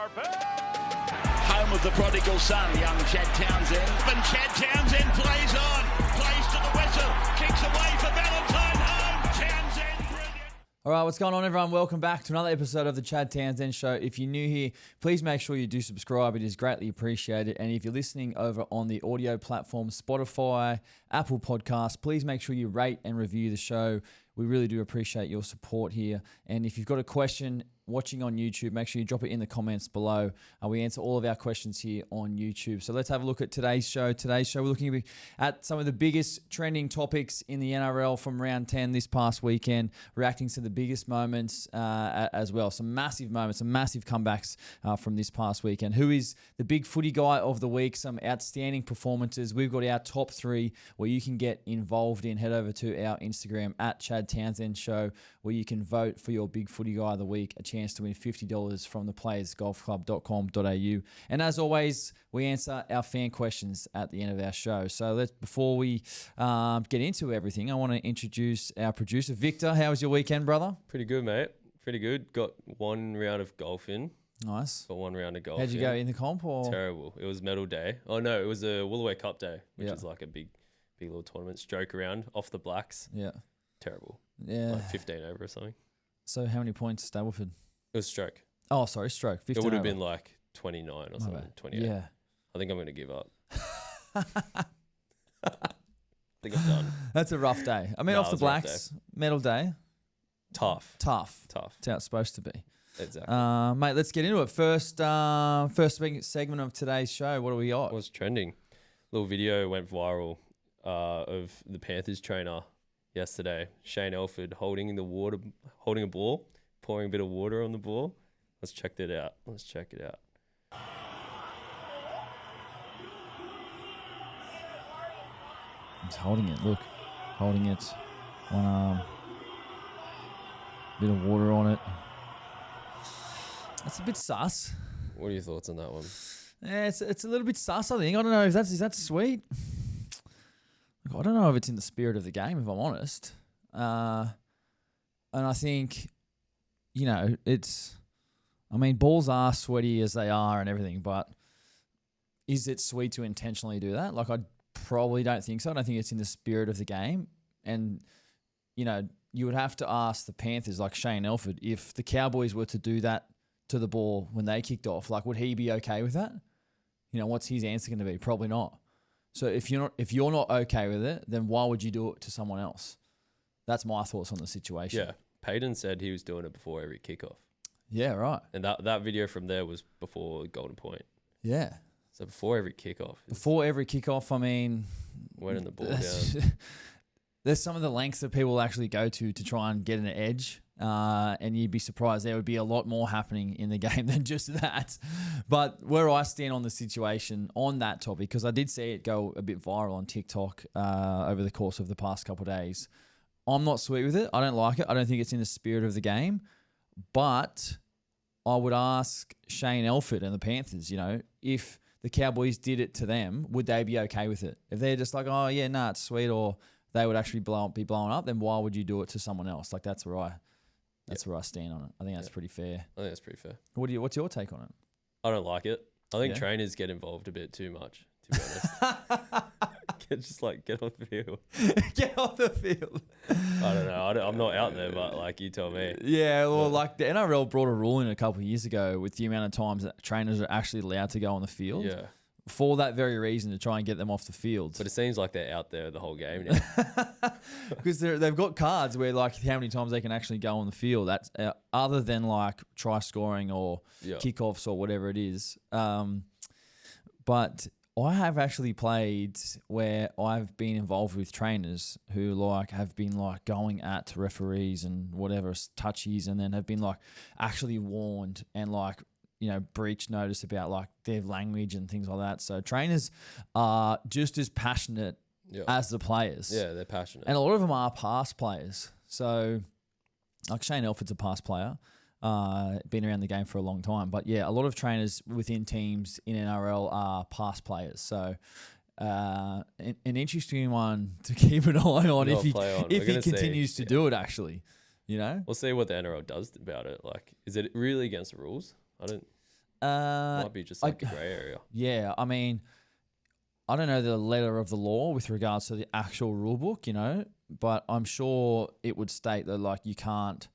are back! Home of the prodigal son, young Chad Townsend. And Chad Townsend plays on, plays to the whistle, kicks away for Valentine home. Townsend, brilliant. All right, what's going on, everyone? Welcome back to another episode of the Chad Townsend Show. If you're new here, please make sure you do subscribe. It is greatly appreciated. And if you're listening over on the audio platform, Spotify, Apple Podcasts, please make sure you rate and review the show. We really do appreciate your support here. And if you've got a question watching on YouTube, make sure you drop it in the comments below. We answer all of our questions here on YouTube. So let's have a look at today's show. Today's show, we're looking at some of the biggest trending topics in the NRL from round 10 this past weekend, reacting to the biggest moments as well. Some massive moments, some massive comebacks from this past weekend. Who is the big footy guy of the week? Some outstanding performances. We've got our top 3 where you can get involved in. Head over to our Instagram at Chad Townsend Show, where you can vote for your big footy guy of the week, a chance to win $50 from the playersgolfclub.com.au. And as always, we answer our fan questions at the end of our show. So before we get into everything, I want to introduce our producer, Victor. How was your weekend, brother? Pretty good, mate. Pretty good. Got one round of golf in. Nice. Got one round of golf. How'd you go in the comp? Or? Terrible. It was medal day. Oh, no, it was a Woolaway Cup day, which is like a big little tournament. Stroke around off the blacks. Yeah. Terrible. Yeah. Like 15 over or something. So how many points, Stableford? It was stroke. Oh, sorry, stroke. 15 it would have over. been like 29 or something, 28. Yeah. I think I'm going to give up. I think I'm done. That's a rough day. I mean, No, off it the was a rough blacks, medal day. Tough. That's how it's supposed to be. Exactly. Mate, let's get into it. First segment of today's show. What do we got? What's trending? Little video went viral of the Panthers trainer yesterday, Shane Elford, holding a ball, pouring a bit of water on the ball. Let's check it out. He's holding it. Look, holding it. One arm. Bit of water on it. That's a bit sus. What are your thoughts on that one? Yeah, it's a little bit sus, I think. I don't know if is that sweet. I don't know if it's in the spirit of the game, if I'm honest. And I think, balls are sweaty as they are and everything, but is it sweet to intentionally do that? Like, I probably don't think so. I don't think it's in the spirit of the game. And, you would have to ask the Panthers, like Shane Elford, if the Cowboys were to do that to the ball when they kicked off, like, would he be okay with that? What's his answer going to be? Probably not. So if you're not okay with it, then why would you do it to someone else? That's my thoughts on the situation. Yeah, Payton said he was doing it before every kickoff. Yeah, right. And that video from there was before Golden Point. Yeah. So before every kickoff. Before every kickoff, Wearing the ball down. There's some of the lengths that people actually go to try and get an edge. And you'd be surprised there would be a lot more happening in the game than just that. But where I stand on the situation on that topic, because I did see it go a bit viral on TikTok over the course of the past couple of days, I'm not sweet with it. I don't like it. I don't think it's in the spirit of the game. But I would ask Shane Elford and the Panthers, if the Cowboys did it to them, would they be okay with it? If they're just like, oh, yeah, nah, it's sweet, or they would actually be blown up, then why would you do it to someone else? Like, that's where I stand on it. I think that's pretty fair. I think that's pretty fair. What's your take on it? I don't like it. I think trainers get involved a bit too much, to be honest. Get off the field. Get off the field. I don't know. I'm not out there, but you tell me. Yeah, well, the NRL brought a rule in a couple of years ago with the amount of times that trainers are actually allowed to go on the field. Yeah. For that very reason, to try and get them off the field. But it seems like they're out there the whole game now. Because they've got cards where how many times they can actually go on the field. That's other than try scoring or kickoffs or whatever it is. But I have actually played where I've been involved with trainers who have been going at referees and whatever touchies, and then have been actually warned and breach notice about their language and things like that. So trainers are just as passionate as the players. Yeah, they're passionate. And a lot of them are past players. So Shane Elford's a past player, been around the game for a long time. But yeah, a lot of trainers within teams in NRL are past players. So an interesting one to keep an eye on if he continues to do it, actually. We'll see what the NRL does about it. Is it really against the rules? I don't. Might be just like a grey area. Yeah, I mean, I don't know the letter of the law with regards to the actual rule book, but I'm sure it would state that like you can't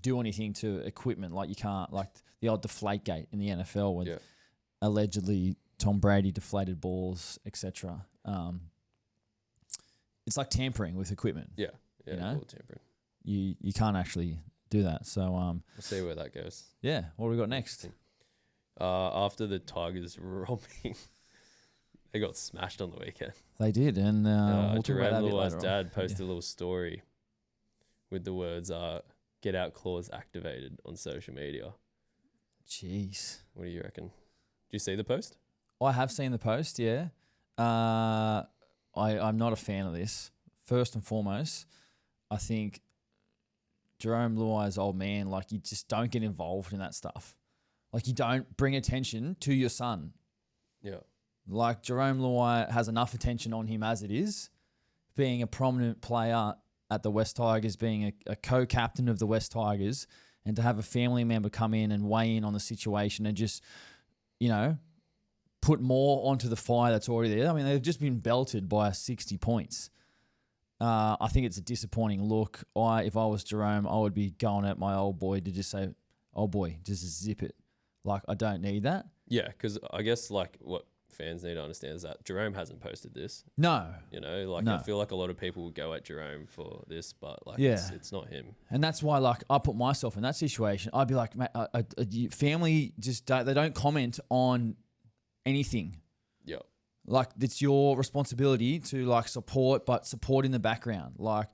do anything to equipment. Like you can't, like the old deflate gate in the NFL when allegedly Tom Brady deflated balls, etc. It's like tampering with equipment. Yeah, tampering. You can't actually do that. So we'll see where that goes. Yeah, what do we got next? After the Tigers robbing, they got smashed on the weekend. They did, and we'll talk about that a bit Luia's later dad posted a little story with the words "Get out clause activated" on social media. Jeez, what do you reckon? Did you see the post? I have seen the post. Yeah, I'm not a fan of this. First and foremost, I think Jerome Luai's old man, like you just don't get involved in that stuff. Like you don't bring attention to your son. Yeah. Like Jerome Luai has enough attention on him as it is, being a prominent player at the West Tigers, being a co-captain of the West Tigers, and to have a family member come in and weigh in on the situation and just, put more onto the fire that's already there. I mean, they've just been belted by 60 points. I think it's a disappointing look. If I was Jerome, I would be going at my old boy to just say, "Oh boy, just zip it." Like, I don't need that. Yeah, because I guess like what fans need to understand is that Jerome hasn't posted this. No. I feel like a lot of people would go at Jerome for this, but like it's not him. And that's why like I put myself in that situation. I'd be like, mate, family just don't comment on anything. Yeah. Like it's your responsibility to like support, but support in the background. Like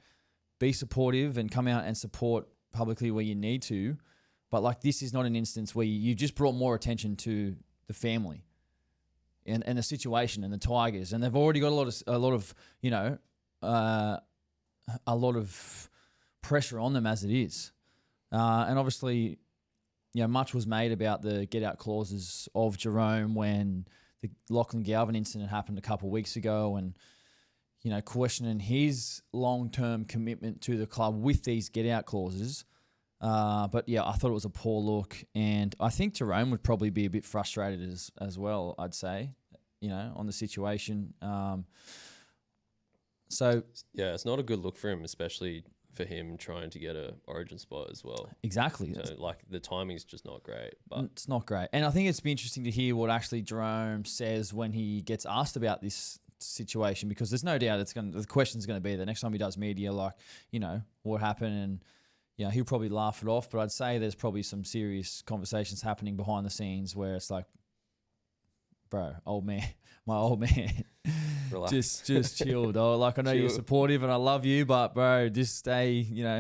be supportive and come out and support publicly where you need to. But like this is not an instance where you just brought more attention to the family and the situation and the Tigers, and they've already got a lot of pressure on them as it is, and obviously, much was made about the get out clauses of Jerome when the Lachlan Galvin incident happened a couple of weeks ago, and questioning his long-term commitment to the club with these get out clauses. But yeah, I thought it was a poor look, and I think Jerome would probably be a bit frustrated as well, I'd say, on the situation. So yeah, it's not a good look for him, especially for him trying to get a Origin spot as well. Exactly. So like the timing's just not great. But it's not great. And I think it's been interesting to hear what actually Jerome says when he gets asked about this situation, because there's no doubt the question's going to be the next time he does media, like, what happened, and he'll probably laugh it off, but I'd say there's probably some serious conversations happening behind the scenes where it's like, bro, my old man, relax. just chill, dog. Like I know you're supportive and I love you, but bro, just stay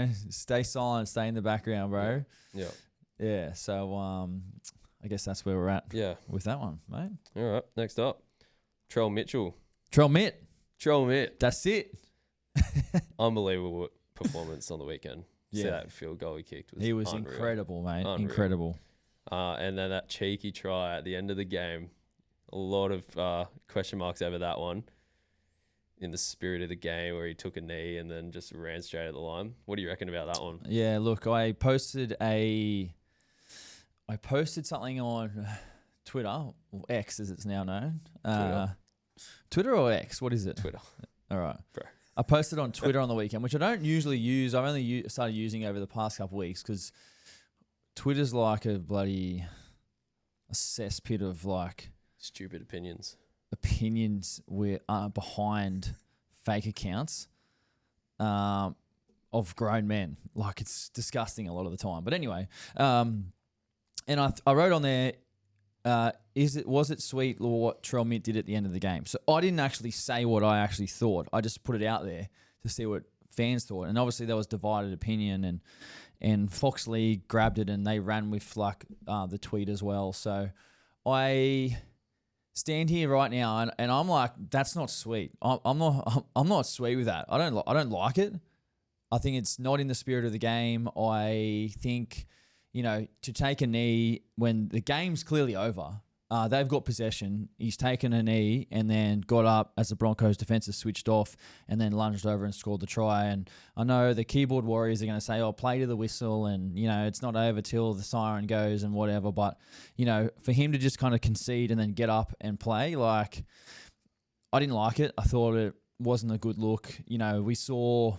silent, stay in the background, bro. Yeah. Yeah. So I guess that's where we're at. Yeah. With that one, mate. All right. Next up, Trell Mit. That's it. Unbelievable performance on the weekend. Yeah, that field goal he kicked was unreal. Incredible, mate. Unreal. Incredible. And then that cheeky try at the end of the game, a lot of question marks over that one. In the spirit of the game, where he took a knee and then just ran straight at the line. What do you reckon about that one? Yeah, look, I posted something on Twitter, or X as it's now known. Twitter or X? What is it? Twitter. All right. Bro. I posted on Twitter on the weekend, which I don't usually use. I've only started using over the past couple of weeks because Twitter's like a bloody cesspit of like stupid opinions behind fake accounts of grown men. Like it's disgusting a lot of the time. But anyway, and I wrote on there, was it sweet what Trell Mit did at the end of the game? So I didn't actually say what I actually thought. I just put it out there to see what fans thought. And obviously there was divided opinion, and Fox League grabbed it and they ran with like the tweet as well. So I stand here right now and I'm like, that's not sweet. I'm not sweet with that. I don't like it. I think it's not in the spirit of the game. I think, to take a knee when the game's clearly over. they've got possession. He's taken a knee and then got up as the Broncos defense has switched off and then lunged over and scored the try. And I know the keyboard warriors are going to say, oh, play to the whistle and, it's not over till the siren goes and whatever. But, for him to just kind of concede and then get up and play, like, I didn't like it. I thought it wasn't a good look. We saw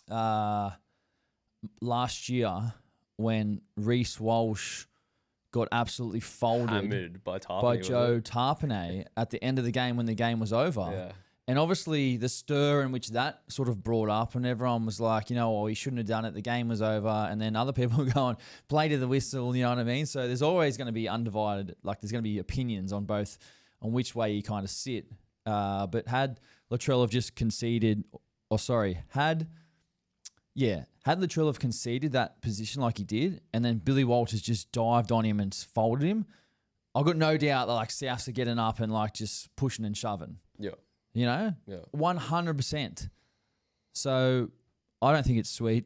last year when Reece Walsh got absolutely folded Hammered by Joe Tarpanay at the end of the game when the game was over. Yeah. And obviously the stir in which that sort of brought up and everyone was like, he shouldn't have done it. The game was over. And then other people were going, play to the whistle, you know what I mean? So there's always going to be undivided, like there's going to be opinions on which way you kind of sit. But had Latrell have just conceded, had Latrell have conceded that position like he did, and then Billy Walters just dived on him and folded him, I've got no doubt that like Souths are getting up and like just pushing and shoving. Yeah. Yeah. 100%. So I don't think it's sweet.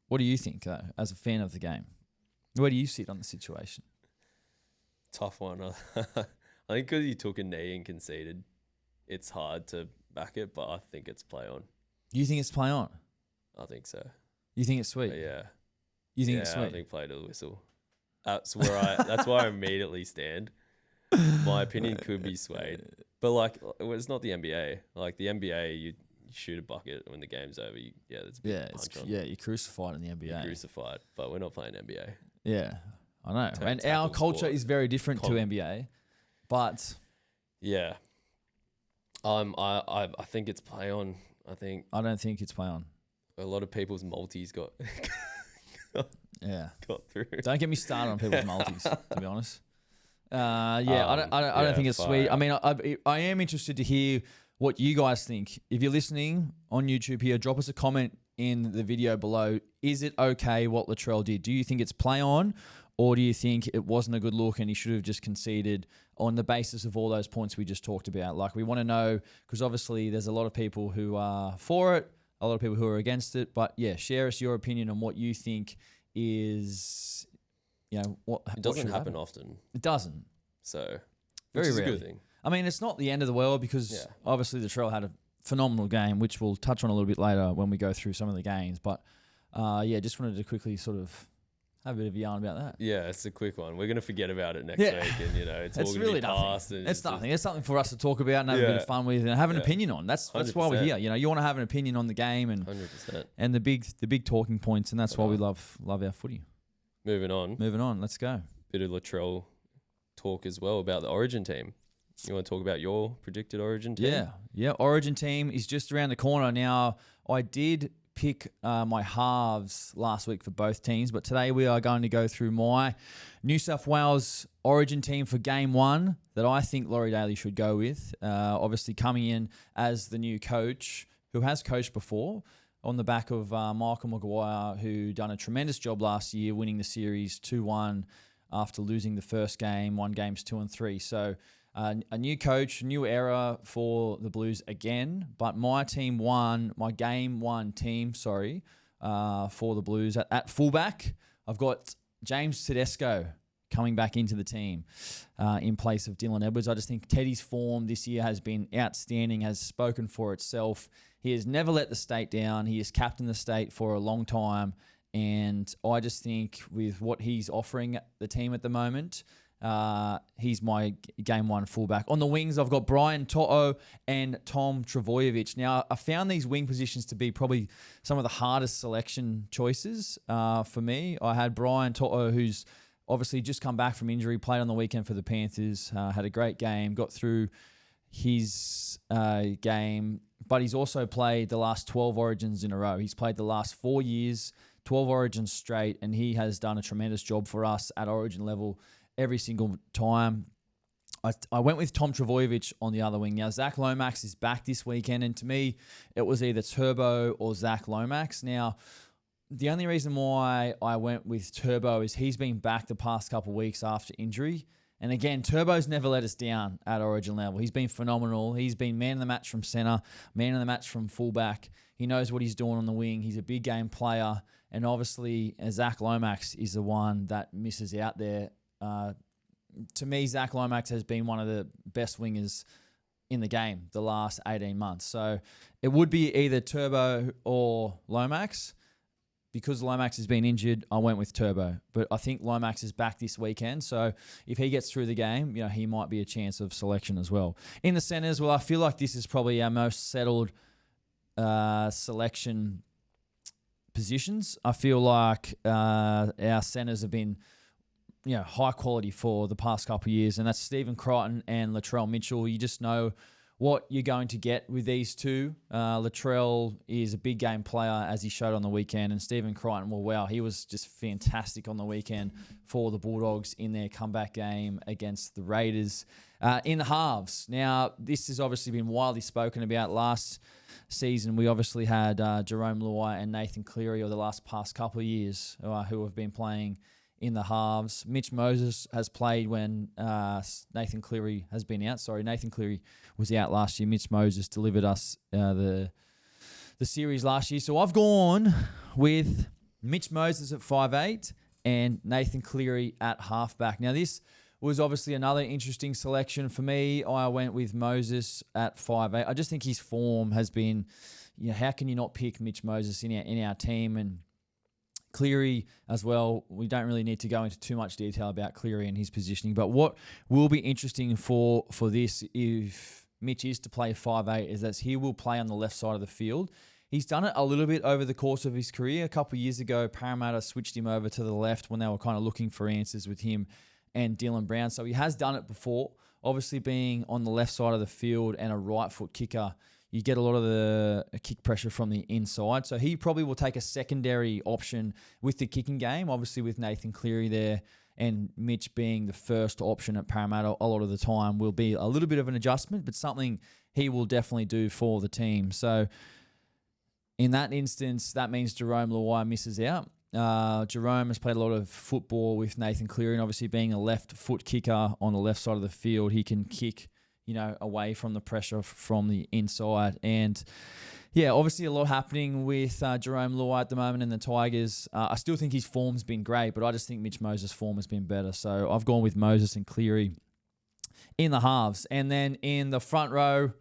What do you think, though, as a fan of the game? Where do you sit on the situation? Tough one. I think because he took a knee and conceded, it's hard to back it, but I think it's play on. You think it's play on? I think so. You think it's sweet? But yeah. You think it's sweet? I think play to the whistle. That's where I immediately stand. My opinion could be swayed. But like, it's not the NBA. Like the NBA, you shoot a bucket when the game's over. There's a big punch on. You're crucified in the NBA. You're crucified, but we're not playing NBA. Yeah, I know. And our culture is very different to NBA. But yeah, I think it's play on. I don't think it's play on. A lot of people's multis got through. Don't get me started on people's multis, to be honest. I don't think it's sweet. I mean, I am interested to hear what you guys think. If you're listening on YouTube here, drop us a comment in the video below. Is it okay what Latrell did? Do you think it's play on, or do you think it wasn't a good look and he should have just conceded on the basis of all those points we just talked about? Like, we want to know, because obviously there's a lot of people who are for it, a lot of people who are against it. But yeah, share us your opinion on what you think is, what it doesn't happen often. It doesn't. So very rarely. A good thing. I mean, it's not the end of the world because obviously the Trell had a phenomenal game, which we'll touch on a little bit later when we go through some of the games. But just wanted to quickly sort of have a bit of a yarn about that. Yeah, it's a quick one. We're going to forget about it next week, and it's all really be past. Nothing. It's nothing. It's something for us to talk about and have a bit of fun with and have an opinion on. That's why we're here. You want to have an opinion on the game and 100%. And the big talking points, and that's why we love our footy. Moving on. Let's go. Bit of Latrell talk as well about the Origin team. You want to talk about your predicted Origin team? Yeah. Origin team is just around the corner. Now, I did pick my halves last week for both teams, but today we are going to go through my New South Wales Origin team for game one that I think Laurie Daly should go with. Obviously coming in as the new coach who has coached before on the back of Michael Maguire, who done a tremendous job last year, winning the series 2-1 after losing the first game, won games 2 and 3. So a new coach, new era for the Blues again. But my game one team, for the Blues at fullback, I've got James Tedesco coming back into the team in place of Dylan Edwards. I just think Teddy's form this year has been outstanding, has spoken for itself. He has never let the state down. He has captained the state for a long time. And I just think with what he's offering the team at the moment, he's my game one fullback. On the wings, I've got Brian To'o and Tom Travojevic. Now, I found these wing positions to be probably some of the hardest selection choices for me. I had Brian To'o, who's obviously just come back from injury, played on the weekend for the Panthers, had a great game, got through his game, but he's also played the last 12 Origins in a row. He's played the last 4 years, 12 Origins straight, and he has done a tremendous job for us at Origin level every single time. I went with Tom Travojevic on the other wing. Now, Zach Lomax is back this weekend, and to me, it was either Turbo or Zach Lomax. Now, the only reason why I went with Turbo is he's been back the past couple of weeks after injury. And again, Turbo's never let us down at Origin level. He's been phenomenal. He's been man of the match from centre, man of the match from fullback. He knows what he's doing on the wing. He's a big game player. And obviously, Zach Lomax is the one that misses out there. to me, Zach Lomax has been one of the best wingers in the game the last 18 months. So it would be either Turbo or Lomax. Because Lomax has been injured, I went with Turbo. But I think Lomax is back this weekend. So if he gets through the game, he might be a chance of selection as well. In the centres, well, I feel like this is probably our most settled selection positions. I feel like our centres have been high quality for the past couple of years, and that's Stephen Crichton and Latrell Mitchell. You just know what you're going to get with these two. Latrell is a big game player, as he showed on the weekend, and Stephen Crichton, well, wow, he was just fantastic on the weekend for the Bulldogs in their comeback game against the Raiders. In the halves, now this has obviously been widely spoken about. Last season, we obviously had Jerome Luia and Nathan Cleary over the past couple of years who have been playing in the halves. Mitch Moses has played when Nathan Cleary has been out. Sorry, Nathan Cleary was out last year. Mitch Moses delivered us the series last year. So I've gone with Mitch Moses at 5'8" and Nathan Cleary at halfback. Now this was obviously another interesting selection for me. I went with Moses at 5'8". I just think his form has been, how can you not pick Mitch Moses in our team? And Cleary as well, we don't really need to go into too much detail about Cleary and his positioning, but what will be interesting for this, if Mitch is to play 5'8", is that he will play on the left side of the field. He's done it a little bit over the course of his career. A couple of years ago, Parramatta switched him over to the left when they were kind of looking for answers with him and Dylan Brown. So he has done it before. Obviously, being on the left side of the field and a right foot kicker, you get a lot of the kick pressure from the inside. So he probably will take a secondary option with the kicking game, obviously with Nathan Cleary there and Mitch being the first option at Parramatta a lot of the time will be a little bit of an adjustment, but something he will definitely do for the team. So in that instance, that means Jerome Luai misses out. Jerome has played a lot of football with Nathan Cleary, and obviously being a left foot kicker on the left side of the field, he can kick away from the pressure from the inside. And yeah, obviously a lot happening with Jerome Luai at the moment in the Tigers. I still think his form's been great, but I just think Mitch Moses' form has been better. So I've gone with Moses and Cleary in the halves. And then in the front row,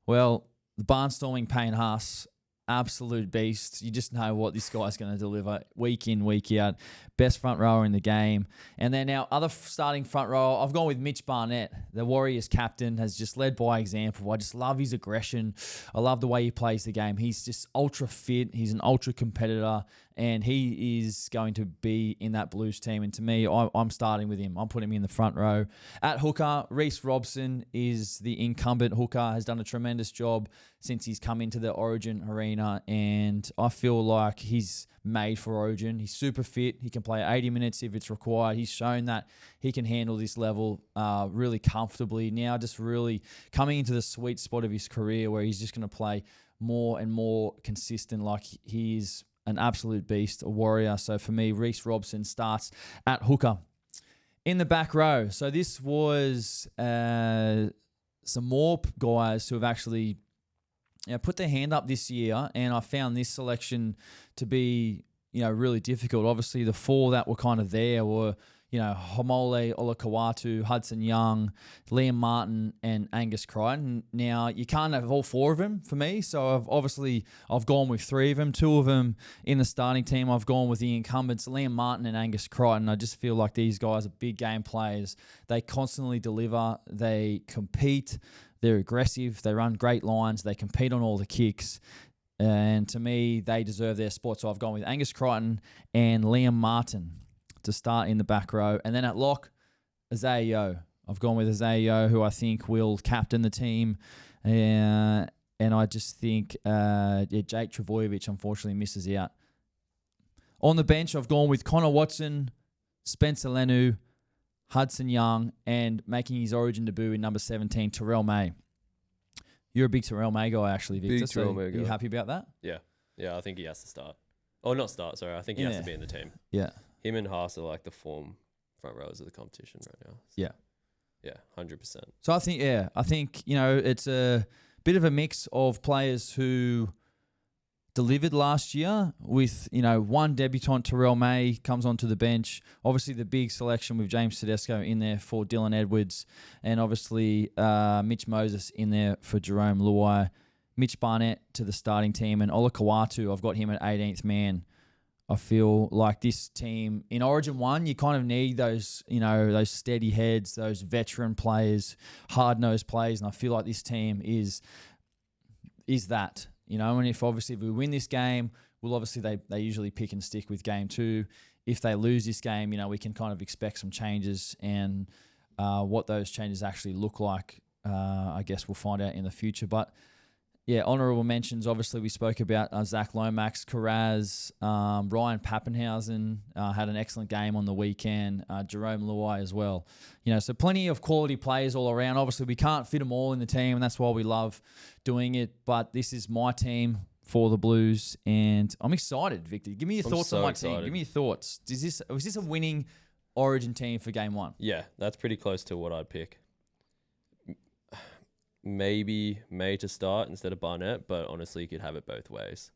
well, the barnstorming Payne Haas, absolute beast. You just know what this guy's going to deliver week in, week out. Best front rower in the game. And then our other starting front row, I've gone with Mitch Barnett. The Warriors captain has just led by example. I just love his aggression. I love the way he plays the game. He's just ultra fit. He's an ultra competitor, and he is going to be in that Blues team. And to me, I'm starting with him. I'm putting him in the front row. At hooker, Reece Robson is the incumbent hooker, has done a tremendous job since he's come into the Origin arena, and I feel like he's made for Origin. He's super fit. He can play 80 minutes if it's required. He's shown that he can handle this level really comfortably. Now just really coming into the sweet spot of his career where he's just going to play more and more consistent. Like he's an absolute beast, a warrior. So for me, Reece Robson starts at hooker. In the back row, so this was some more guys who have actually put their hand up this year, and I found this selection to be, really difficult. Obviously, the four that were kind of there were, Homole Olakawatu, Hudson Young, Liam Martin, and Angus Crichton. Now, you can't have all four of them for me, so I've gone with three of them. Two of them in the starting team, I've gone with the incumbents, Liam Martin and Angus Crichton. I just feel like these guys are big game players. They constantly deliver. They compete. They're aggressive. They run great lines. They compete on all the kicks. And to me, they deserve their spot. So I've gone with Angus Crichton and Liam Martin to start in the back row. And then at lock, Isaiah Yeo. I've gone with Isaiah Yeo, who I think will captain the team. And I just think Jake Trbojevic unfortunately misses out. On the bench, I've gone with Connor Watson, Spencer Lenu, Hudson Young, and making his Origin debut in number 17, Terrell May. You're a big Terrell May guy, actually, Victor. Big Terrell May guy. Are you happy about that? Yeah, I think he has to start. Oh, not start, sorry. I think he has to be in the team. Yeah. Him and Haas are like the form front rows of the competition right now. Yeah. Yeah, 100%. So I think, it's a bit of a mix of players who delivered last year with, one debutant, Trell Mit, comes onto the bench. Obviously, the big selection with James Tedesco in there for Dylan Edwards, and obviously Mitch Moses in there for Jerome, Luia, Mitch Barnett to the starting team, and Ola Kawatu, I've got him at 18th man. I feel like this team in Origin 1, you kind of need those, those steady heads, those veteran players, hard-nosed players, and I feel like this team is that. And if we win this game, they usually pick and stick with game 2. If they lose this game, we can kind of expect some changes, and what those changes actually look like, I guess we'll find out in the future. But yeah, honourable mentions. Obviously, we spoke about Zach Lomax, Carraz, Ryan Pappenhausen had an excellent game on the weekend. Jerome Luia as well. So plenty of quality players all around. Obviously, we can't fit them all in the team, and that's why we love doing it. But this is my team for the Blues, and I'm excited, Victor. Give me your thoughts on my team. Give me your thoughts. Was this a winning Origin team for game 1? Yeah, that's pretty close to what I'd pick. Maybe May to start instead of Barnett, but honestly, you could have it both ways.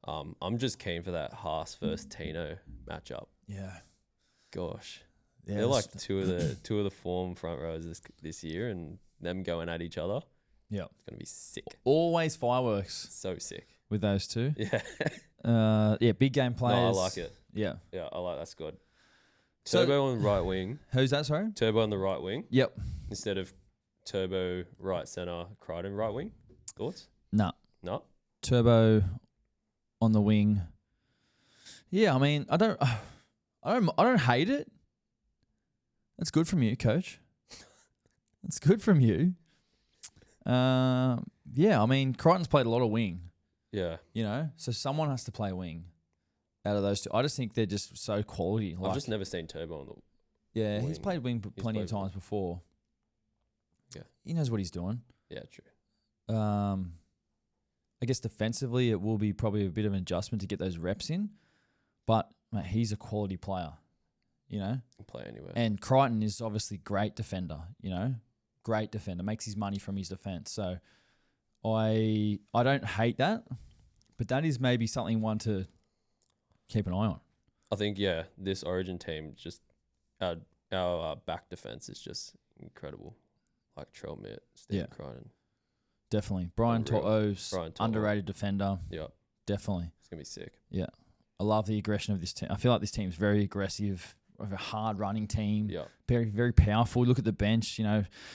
I'm just keen for that Haas versus Tino matchup. Yeah, gosh, yeah, they're like two of the form front rows this year, and them going at each other. Yeah, it's gonna be sick. Always fireworks. So sick with those two. Yeah, yeah, big game players. No, I like it. Yeah, I like that squad. Turbo on the right wing. Who's that? Sorry, Turbo on the right wing. Yep. Instead of Turbo right center, Crichton right wing. Thoughts? No. Turbo on the wing. Yeah, I mean, I don't hate it. That's good from you, coach. That's good from you. Yeah, I mean, Crichton's played a lot of wing. Yeah. So someone has to play wing out of those two. I just think they're just so quality. I've just never seen Turbo on the Yeah, wing. he's played wing plenty of times before. Yeah. He knows what he's doing. Yeah, true. I guess defensively it will be probably a bit of an adjustment to get those reps in. But, mate, he's a quality player, Can play anywhere. And Crichton is obviously great defender, Great defender. Makes his money from his defence. So I don't hate that, but that is maybe one to keep an eye on. I think, this Origin team, just our back defence is just incredible. Like Trell Mit, Steve Crichton. Definitely. Brian To'o's underrated defender. Yeah. Definitely. It's going to be sick. Yeah. I love the aggression of this team. I feel like this team's very aggressive, a hard running team. Yeah. Very, very powerful. Look at the bench,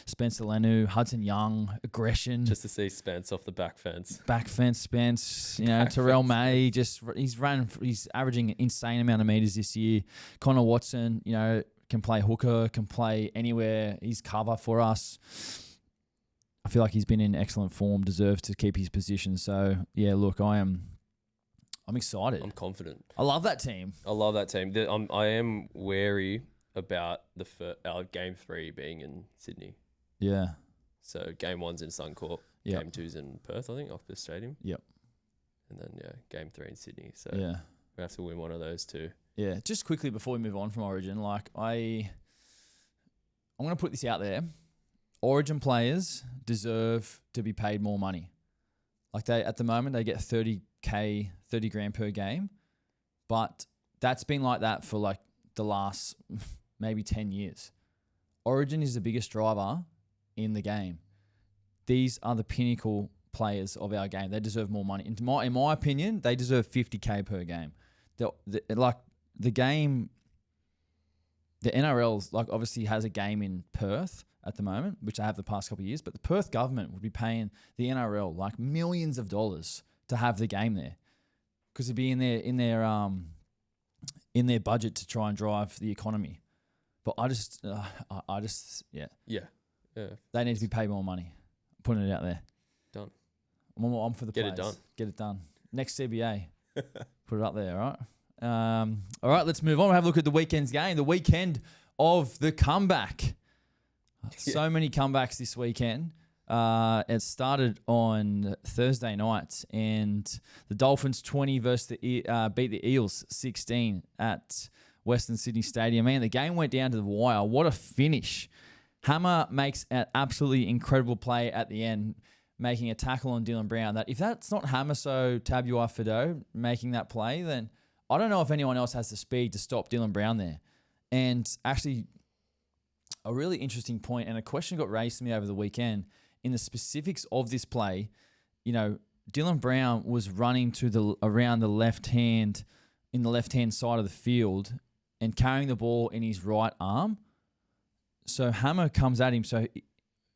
Spencer Lenu, Hudson Young, aggression. Just to see Spence off the back fence. Back fence Spence, Terrell May, he's averaging an insane amount of meters this year. Connor Watson, can play hooker, can play anywhere. He's cover for us. I feel like he's been in excellent form, deserves to keep his position. So, yeah, look, I'm excited. I'm confident. I love that team. I am wary about our game 3 being in Sydney. Yeah. So game 1's in Suncorp. Yep. Game 2's in Perth, I think, off the stadium. Yep. And then, game 3 in Sydney. So we have to win one of those two. Yeah, just quickly before we move on from Origin, I'm going to put this out there. Origin players deserve to be paid more money. At the moment, they get $30 grand per game, but that's been like that for the last maybe 10 years. Origin is the biggest driver in the game. These are the pinnacle players of our game. They deserve more money. In my opinion, they deserve $50K per game. The game, the NRL obviously has a game in Perth at the moment, which I have the past couple of years, but the Perth government would be paying the NRL millions of dollars to have the game there, because it'd be in their budget to try and drive the economy. But I just they need to be paid more money. I'm putting it out there. Done. I'm for the Get players. it done. Get it done. Next CBA. Put it up there, all right? All right, let's move on. We'll have a look at the weekend's game. The weekend of the comeback. So many comebacks this weekend. It started on Thursday night, and the Dolphins 20 versus beat the Eels 16 at Western Sydney Stadium. Man, the game went down to the wire. What a finish. Hammer makes an absolutely incredible play at the end. making a tackle on Dylan Brown. That if that's not Hamiso Tabuai-Fidow making that play, then I don't know if anyone else has the speed to stop Dylan Brown there. And actually, a really interesting point and a question got raised to me over the weekend in the specifics of this play. You know, Dylan Brown was running around the left hand in the left-hand side of the field and carrying the ball in his right arm. So Hammer comes at him. So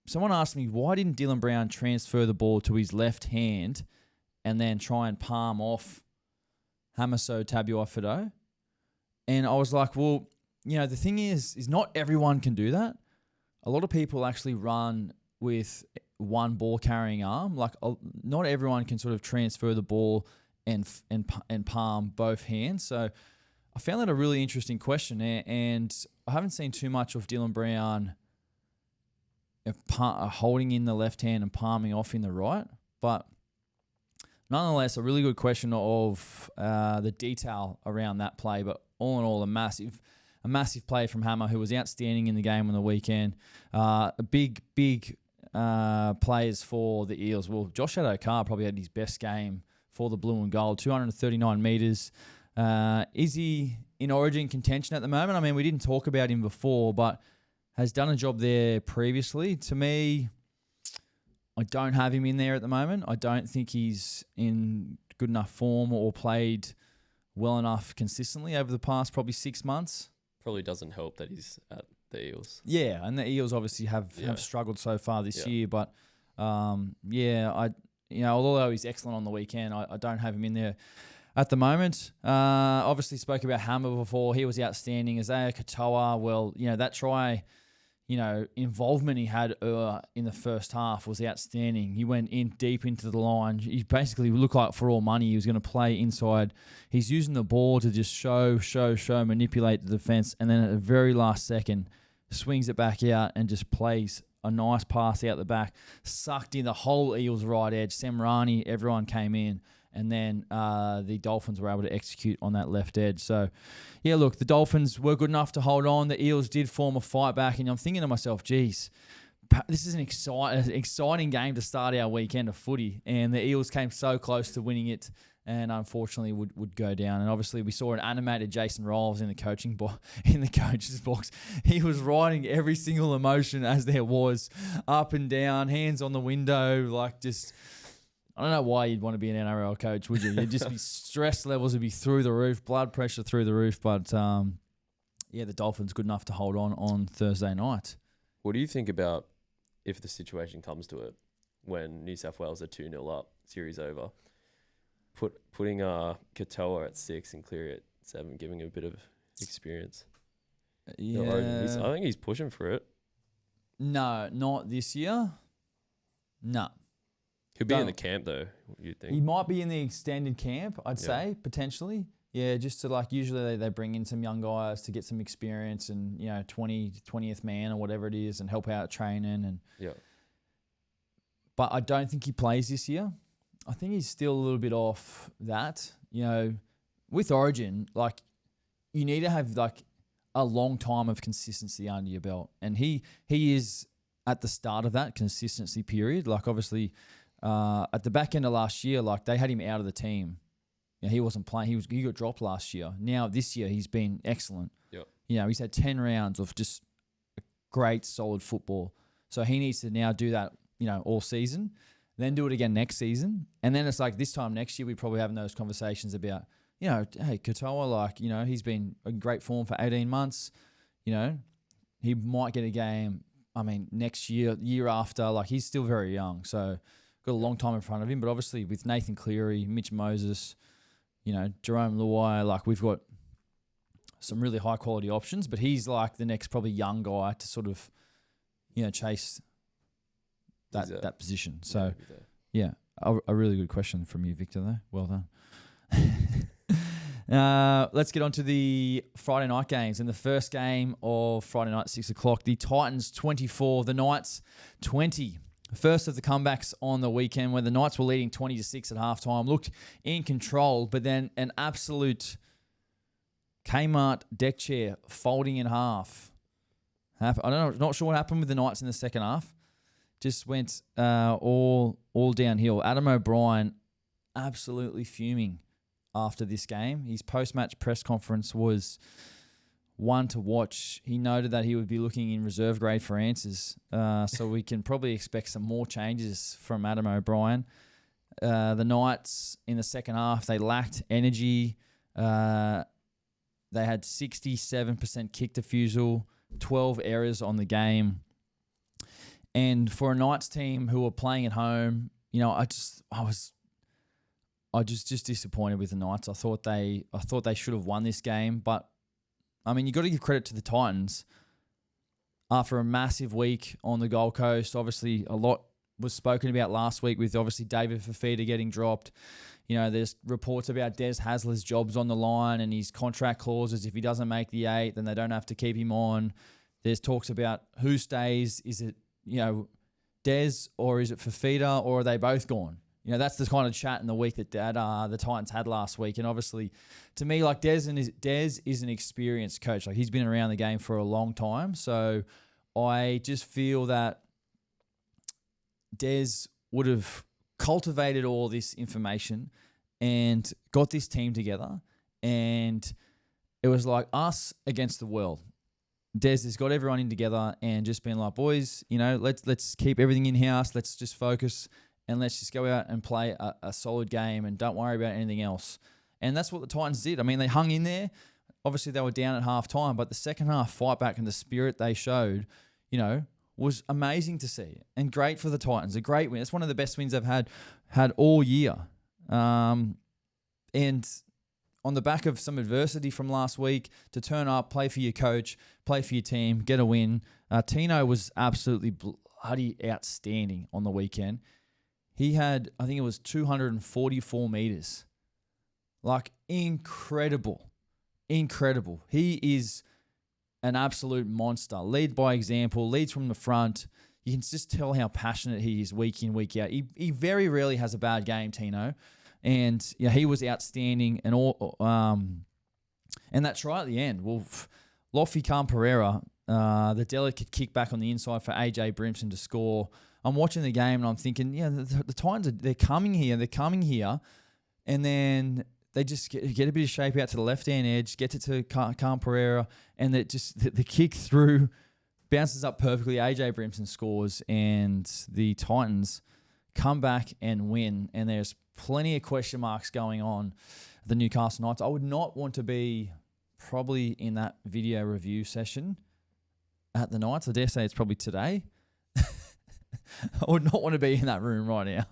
someone asked me, why didn't Dylan Brown transfer the ball to his left hand and then try and palm off Hamiso Tabuai-Fidow? And I was like, well, you know, the thing is not everyone can do that. A lot of people actually run with one ball carrying arm. Like not everyone can sort of transfer the ball and palm both hands. So I found that a really interesting question, and I haven't seen too much of Dylan Brown holding in the left hand and palming off in the right. But nonetheless, a really good question of the detail around that play. But all in all, a massive play from Hammer, who was outstanding in the game on the weekend. Big players for the Eels. Well, Josh Addo-Carr probably had his best game for the blue and gold, 239 metres. Is he in Origin contention at the moment? I mean, we didn't talk about him before, but has done a job there previously. To me, I don't have him in there at the moment. I don't think he's in good enough form or played well enough consistently over the past probably 6 months. Probably doesn't help that he's at the Eels. Yeah, and the Eels obviously have struggled so far this year, but although he's excellent on the weekend, I don't have him in there at the moment. Obviously spoke about Hammer before. He was outstanding. Isaiah Katoa, well, you know, that try, you know, involvement he had in the first half was outstanding. He went in deep into the line. He basically looked like for all money he was going to play inside. He's using the ball to just show, manipulate the defense, and then at the very last second, swings it back out and just plays a nice pass out the back, sucked in the whole Eels right edge. Semrani, everyone came in, and then the Dolphins were able to execute on that left edge. So, yeah, look, the Dolphins were good enough to hold on. The Eels did form a fight back, and I'm thinking to myself, geez, this is an exciting game to start our weekend of footy, and the Eels came so close to winning it, and unfortunately would go down. And obviously we saw an animated Jason Rolls in the coach's box. He was riding every single emotion as there was, up and down, hands on the window, like just, I don't know why you'd want to be an NRL coach, would you? You'd just be stress levels would be through the roof, blood pressure through the roof. But the Dolphins good enough to hold on Thursday night. What do you think about if the situation comes to it when New South Wales are 2-0 up, series over? Putting Katoa at 6 and Cleary at 7, giving him a bit of experience. Yeah. I think he's pushing for it. No, not this year. No. He'll be in the camp though, you'd think. He might be in the extended camp, I'd say, potentially. Yeah, just to usually they bring in some young guys to get some experience and, 20th man or whatever it is and help out training. But I don't think he plays this year. I think he's still a little bit off that. With Origin, you need to have a long time of consistency under your belt. And he is at the start of that consistency period. Obviously, at the back end of last year, they had him out of the team. He wasn't playing. He got dropped last year. Now this year he's been excellent. Yep. He's had 10 rounds of just great solid football. So he needs to now do that, all season, then do it again next season. And then it's this time next year, we probably having those conversations about, hey, Katoa, he's been in great form for 18 months. He might get a game, next year after. He's still very young. So got a long time in front of him. But obviously with Nathan Cleary, Mitch Moses, Jerome Luia, we've got some really high quality options. But he's the next probably young guy to sort of, chase that position. So, a really good question from you, Victor, though. Well done. Let's get on to the Friday night games. In the first game of Friday night, 6 o'clock, the Titans 24, the Knights 20. First of the comebacks on the weekend, where the Knights were leading 20-6 at halftime, looked in control, but then an absolute Kmart deck chair folding in half. I don't know, not sure what happened with the Knights in the second half. just went all downhill. Adam O'Brien absolutely fuming after this game. His post-match press conference was one to watch. He noted that he would be looking in reserve grade for answers. So we can probably expect some more changes from Adam O'Brien. The Knights in the second half, they lacked energy. They had 67% kick defusal, 12 errors on the game. And for a Knights team who were playing at home, I was just disappointed with the Knights. I thought they should have won this game, but I mean, you got to give credit to the Titans. After a massive week on the Gold Coast, obviously a lot was spoken about last week with obviously David Fafita getting dropped. There's reports about Des Hasler's jobs on the line and his contract clauses. If he doesn't make the 8, then they don't have to keep him on. There's talks about who stays. Is it, Des or is it Fafita, or are they both gone? That's the kind of chat in the week that the Titans had last week. And obviously, to me, like Des is an experienced coach. Like, he's been around the game for a long time. So I just feel that Des would have cultivated all this information and got this team together. And it was like us against the world. Des has got everyone in together and just been like, boys, let's keep everything in-house. Let's just focus. And let's just go out and play a solid game and don't worry about anything else. And that's what the Titans did. I mean, they hung in there. Obviously, they were down at halftime, but the second half fight back and the spirit they showed, was amazing to see. And great for the Titans. A great win. It's one of the best wins they've had all year. And on the back of some adversity from last week, to turn up, play for your coach, play for your team, get a win. Tino was absolutely bloody outstanding on the weekend. He had, I think it was 244 meters. Like, incredible. Incredible. He is an absolute monster. Lead by example, leads from the front. You can just tell how passionate he is week in, week out. He very rarely has a bad game, Tino. And he was outstanding. And and that try at the end, Lofi Khan-Pereira, the delicate kick back on the inside for AJ Brimson to score. I'm watching the game and I'm thinking, the Titans, they're coming here, and then they just get a bit of shape out to the left-hand edge, get it to Khan-Pereira, and the kick through bounces up perfectly. AJ Brimson scores, and the Titans come back and win, and there's plenty of question marks going on the Newcastle Knights. I would not want to be probably in that video review session at the Knights. I dare say it's probably today. I would not want to be in that room right now.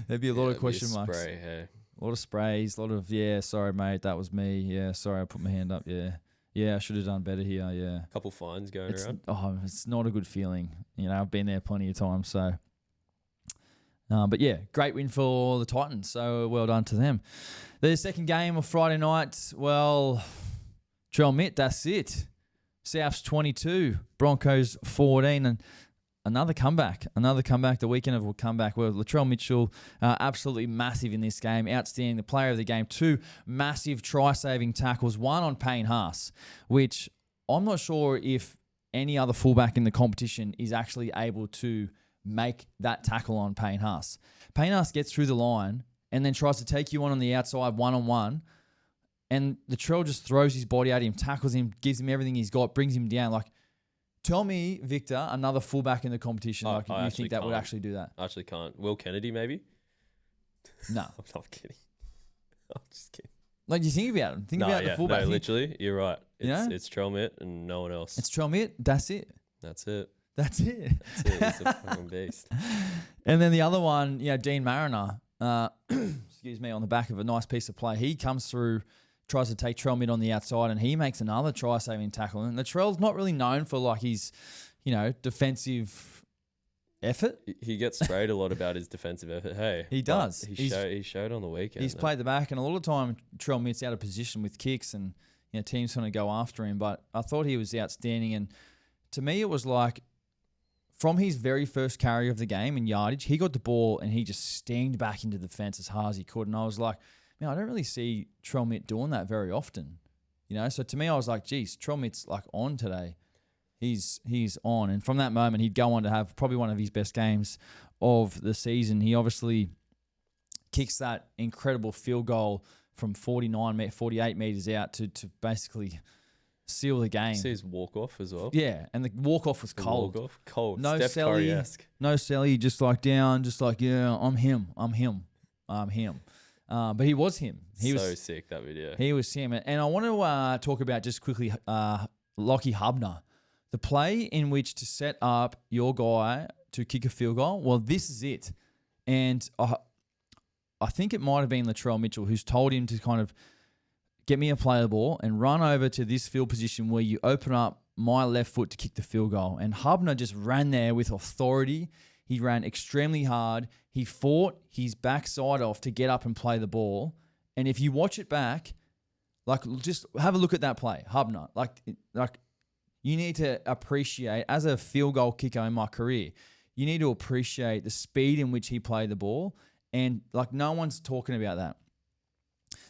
There'd be a lot of question marks. Hey. A lot of sprays, a lot of, sorry, mate, that was me. Yeah, sorry, I put my hand up. Yeah, I should have done better here. Yeah. A couple fines going around. Oh, it's not a good feeling. I've been there plenty of times. So, but yeah, great win for the Titans. So well done to them. The second game of Friday night, well, Trell Mit, that's it. Souths 22, Broncos 14, and another comeback. The weekend of a comeback. Well, Latrell Mitchell, absolutely massive in this game. Outstanding, the player of the game. 2 massive try-saving tackles. One on Payne Haas, which I'm not sure if any other fullback in the competition is actually able to make that tackle on Payne Haas. Payne Haas gets through the line and then tries to take you on the outside one-on-one, and Latrell just throws his body at him, tackles him, gives him everything he's got, brings him down. Like, tell me, Victor, another fullback in the competition, you think that would actually do that? I actually can't. Will Kennedy, maybe? No. I'm not kidding. I'm just kidding. Like, you think about it. Think about the fullback. No, literally, you're right. It's Trell Mit and no one else. It's Trell Mit. That's it. That's it. That's it. He's a fucking beast. And then the other one, Dean Mariner, excuse me, on the back of a nice piece of play. He comes through, tries to take Trell Mit on the outside, and he makes another try-saving tackle. And Latrell's not really known for like his, defensive effort. He gets sprayed a lot about his defensive effort. Hey, he does. He showed on the weekend. He's played the back, and a lot of time Trell Mit's out of position with kicks, and teams want to go after him. But I thought he was outstanding, and to me, it was like from his very first carry of the game in yardage, he got the ball and he just steamed back into the fence as hard as he could. And I was like, man, I don't really see Trell Mit doing that very often. So to me, I was like, geez, Trell Mit's like on today. he's on. And from that moment, he'd go on to have probably one of his best games of the season. He obviously kicks that incredible field goal from 48 metres out to basically seal the game. See his walk-off as well. Yeah, and the walk-off was cold. Walk-off, cold. No Steph Selly, Curry-esque. no Selly, just like down, just like, yeah, I'm him. But he was him. He So was sick, that video. He was him. And I want to talk about just quickly Lockie Hubner. The play in which to set up your guy to kick a field goal, well, this is it. And I think it might have been Latrell Mitchell who's told him to kind of get me a play the ball and run over to this field position where you open up my left foot to kick the field goal. And Hubner just ran there with authority. He ran extremely hard. He fought his backside off to get up and play the ball. And if you watch it back, like just have a look at that play, Hubner. Like you need to appreciate, as a field goal kicker in my career, you need to appreciate the speed in which he played the ball. And like no one's talking about that.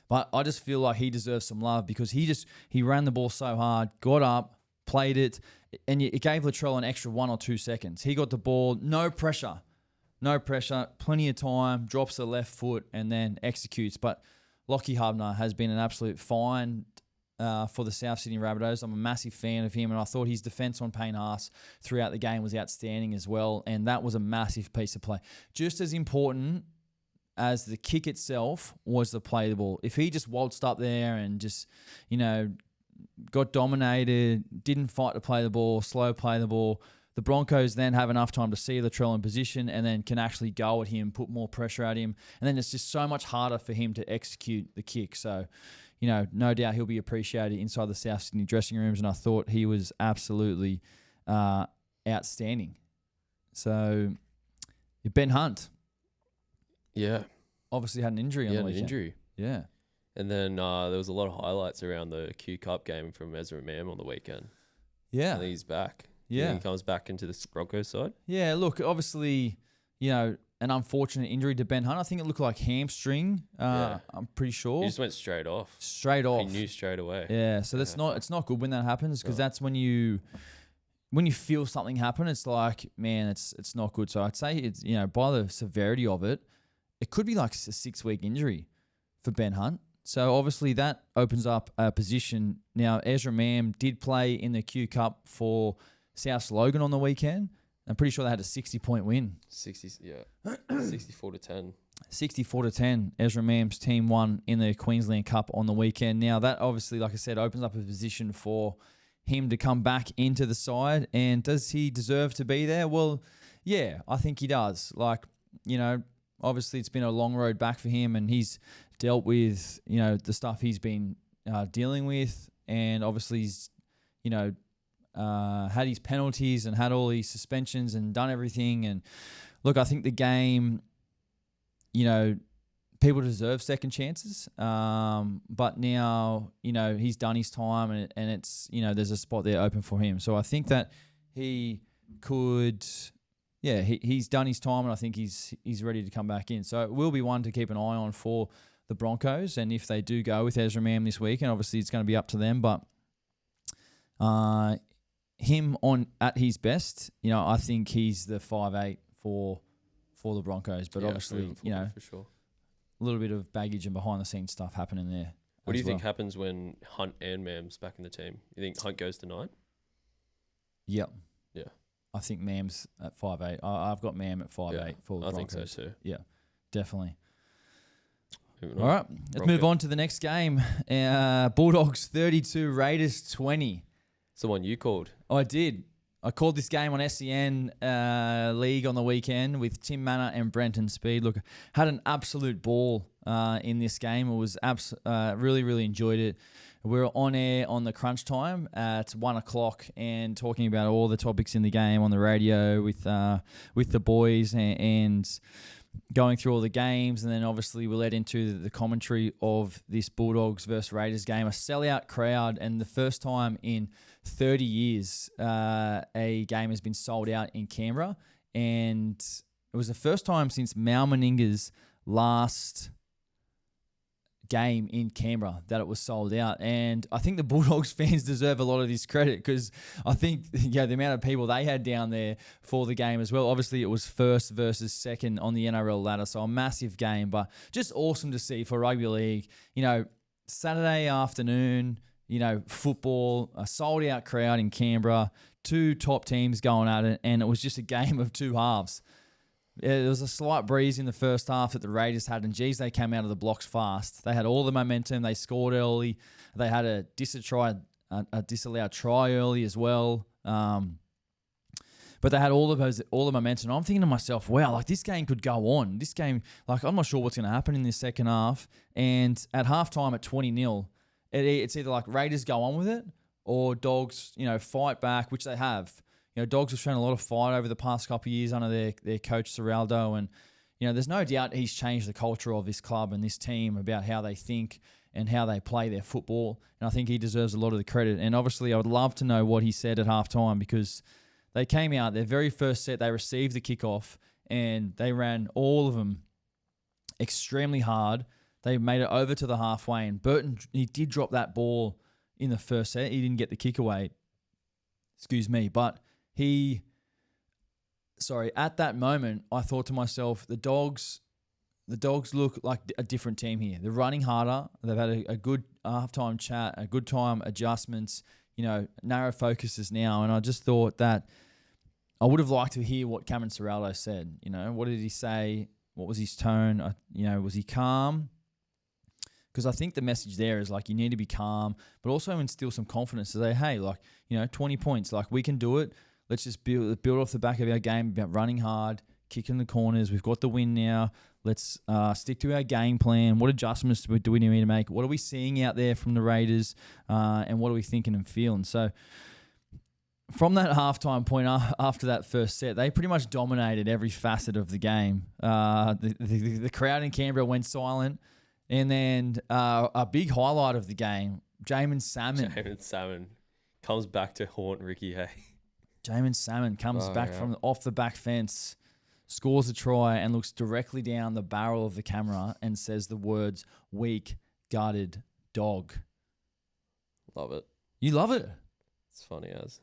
But I just feel like he deserves some love because he ran the ball so hard, got up, played it, and it gave Latrell an extra 1 or 2 seconds. He got the ball, no pressure, plenty of time, drops the left foot, and then executes. But Lockie Hubner has been an absolute find for the South Sydney Rabbitohs. I'm a massive fan of him, and I thought his defence on Payne Haas throughout the game was outstanding as well, and that was a massive piece of play. Just as important as the kick itself was the play the ball. If he just waltzed up there and just, got dominated, didn't fight to play the ball, slow play the ball, the Broncos then have enough time to see Latrell in position and then can actually go at him, put more pressure at him, and then it's just so much harder for him to execute the kick. So, no doubt he'll be appreciated inside the South Sydney dressing rooms, and I thought he was absolutely outstanding. So, Ben Hunt. Yeah. Obviously had an injury on the weekend. Injury. Yeah. And then there was a lot of highlights around the Q Cup game from Ezra Mam on the weekend. Yeah. I think he's back. Yeah. He comes back into the Broncos side. Yeah, look, obviously, an unfortunate injury to Ben Hunt. I think it looked like hamstring. I'm pretty sure. He just went straight off. Straight off. He knew straight away. Yeah, so it's not good when that happens because that's when you feel something happen, it's like, man, it's not good. So I'd say it's, by the severity of it, it could be like a 6-week injury for Ben Hunt. So obviously that opens up a position. Now, Ezra Mam did play in the Q Cup for South Logan on the weekend. I'm pretty sure they had a 60-point win. 64-10. 64-10. Ezra Mam's team won in the Queensland Cup on the weekend. Now, that obviously, like I said, opens up a position for him to come back into the side. And does he deserve to be there? Well, yeah, I think he does. Like, obviously it's been a long road back for him and he's dealt with, the stuff he's been dealing with. And obviously he's, had his penalties and had all these suspensions and done everything. And look, I think the game, people deserve second chances. But now, he's done his time and it's, there's a spot there open for him. So I think that he could... Yeah, he's done his time, and I think he's ready to come back in. So it will be one to keep an eye on for the Broncos. And if they do go with Ezra Mam this week, and obviously it's going to be up to them, but him at his best, I think he's the 5'8" for the Broncos. But obviously, for sure. A little bit of baggage and behind the scenes stuff happening there. What do you think happens when Hunt and Mam's back in the team? You think Hunt goes tonight? Yep. Yeah. I think Mam's at 5'8". I've got Mam at 5'8" for the Broncos. I think so too. Yeah, definitely. Moving All right, let's move on to the next game. Bulldogs 32, Raiders 20. It's the one you called. I did. I called this game on SEN League on the weekend with Tim Manor and Brenton Speed. Look, had an absolute ball in this game. It was really, really enjoyed it. We were on air on the crunch time at 1:00 and talking about all the topics in the game on the radio with the boys and going through all the games. And then obviously we led into the commentary of this Bulldogs versus Raiders game. A sellout crowd, and the first time in 30 years a game has been sold out in Canberra. And it was the first time since Mal Meninga's last game in Canberra that it was sold out. And I think the Bulldogs fans deserve a lot of this credit because I think the amount of people they had down there for the game as well. Obviously, it was first versus second on the NRL ladder, so a massive game, but just awesome to see for rugby league. Saturday afternoon, football, a sold out crowd in Canberra, 2 top teams going at it, and it was just a game of 2 halves. There was a slight breeze in the first half that the Raiders had, and geez, they came out of the blocks fast. They had all the momentum. They scored early. They had a disallowed try early as well. But they had all the momentum. I'm thinking to myself, wow, this game could go on. This game, I'm not sure what's going to happen in this second half. And at halftime at 20-0, it's either Raiders go on with it or Dogs, fight back, which they have. Dogs have shown a lot of fight over the past couple of years under their coach, Serraldo. And, there's no doubt he's changed the culture of this club and this team about how they think and how they play their football. And I think he deserves a lot of the credit. And obviously, I would love to know what he said at halftime because they came out, their very first set, they received the kickoff and they ran all of them extremely hard. They made it over to the halfway. And Burton, he did drop that ball in the first set. He didn't get the kick away. But at that moment, I thought to myself, the Dogs look like a different team here. They're running harder. They've had a good halftime chat, a good time adjustments, narrow focuses now. And I just thought that I would have liked to hear what Cameron Serraldo said. What did he say? What was his tone? Was he calm? Because I think the message there is you need to be calm, but also instill some confidence to say, hey, 20 points, we can do it. Let's just build off the back of our game about running hard, kicking the corners. We've got the win now. Let's stick to our game plan. What adjustments do we need to make? What are we seeing out there from the Raiders? And what are we thinking and feeling? So from that halftime point after that first set, they pretty much dominated every facet of the game. The crowd in Canberra went silent. And then a big highlight of the game, Jamin Salmon comes back to haunt Ricky Hay. Jamin Salmon comes back from off the back fence, scores a try and looks directly down the barrel of the camera and says the words, "weak, gutted dog." Love it. You love it? It's funny as.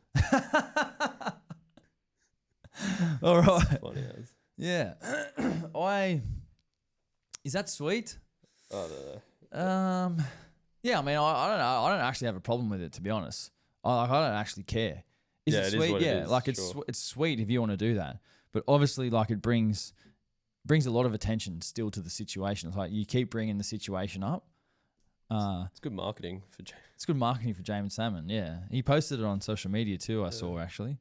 All right. It's funny as. Yeah. Is that sweet? I don't know. Yeah, I mean, I don't know. I don't actually have a problem with it, to be honest. I don't actually care. Is it sweet? It's sweet if you want to do that. But obviously, it brings a lot of attention still to the situation. It's you keep bringing the situation up. It's good marketing for It's good marketing for Jamin Salmon, yeah. He posted it on social media too, I saw, actually.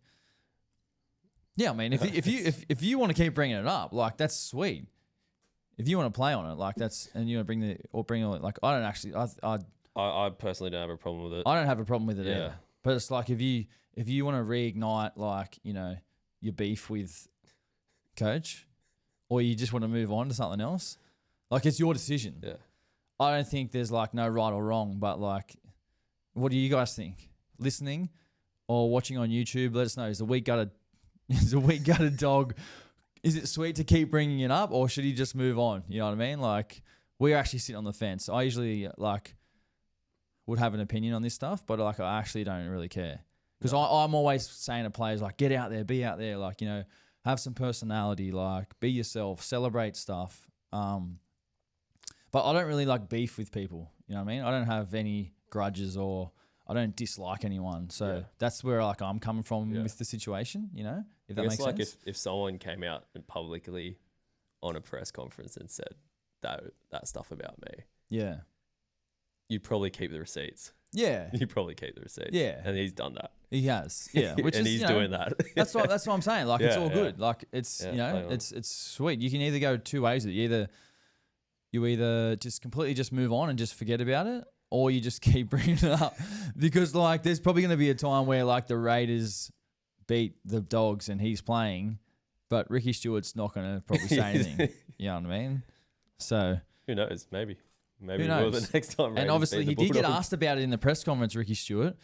Yeah, I mean, if you want to keep bringing it up, that's sweet. If you want to play on it, and you want to bring it, I don't actually, I personally don't have a problem with it. I don't have a problem with it either. But it's if you want to reignite, your beef with coach, or you just want to move on to something else, it's your decision. Yeah. I don't think there's no right or wrong, but what do you guys think? Listening or watching on YouTube, let us know. Is the weak gutted dog? Is it sweet to keep bringing it up, or should he just move on? You know what I mean? We're actually sitting on the fence. I usually would have an opinion on this stuff, but I actually don't really care because I'm always saying to players get out there, be out there, have some personality, be yourself, celebrate stuff. But I don't really beef with people. You know what I mean? I don't have any grudges or I don't dislike anyone. So that's where I'm coming from with the situation, if that makes sense. If someone came out and publicly on a press conference and said that stuff about me. Yeah. You'd probably keep the receipts. Yeah. You'd probably keep the receipts. Yeah. And he's done that. He has. Yeah. Which and is, he's doing that. That's what I'm saying. It's all good. It's it's sweet. You can either go 2 ways with it. You either just completely just move on and just forget about it, or you just keep bringing it up because there's probably going to be a time where the Raiders beat the Dogs and he's playing, but Ricky Stewart's not going to probably say anything. You know what I mean? So who knows? Maybe who he knows? will the next time. And obviously he did get asked about it in the press conference, Ricky Stewart,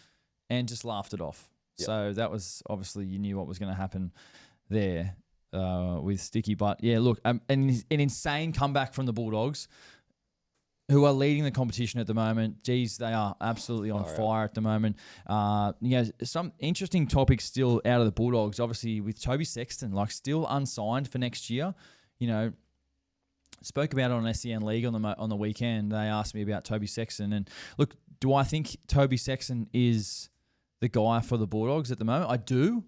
and just laughed it off. Yep. So that was obviously you knew what was going to happen there. With Sticky, but yeah, look, an insane comeback from the Bulldogs. who are leading the competition at the moment. Geez, they are absolutely on fire at the moment. Some interesting topics still out of the Bulldogs. Obviously, with Toby Sexton, like still unsigned for next year. Spoke about it on SEN League on the weekend. They asked me about Toby Sexton, and look, do I think Toby Sexton is the guy for the Bulldogs at the moment? I do,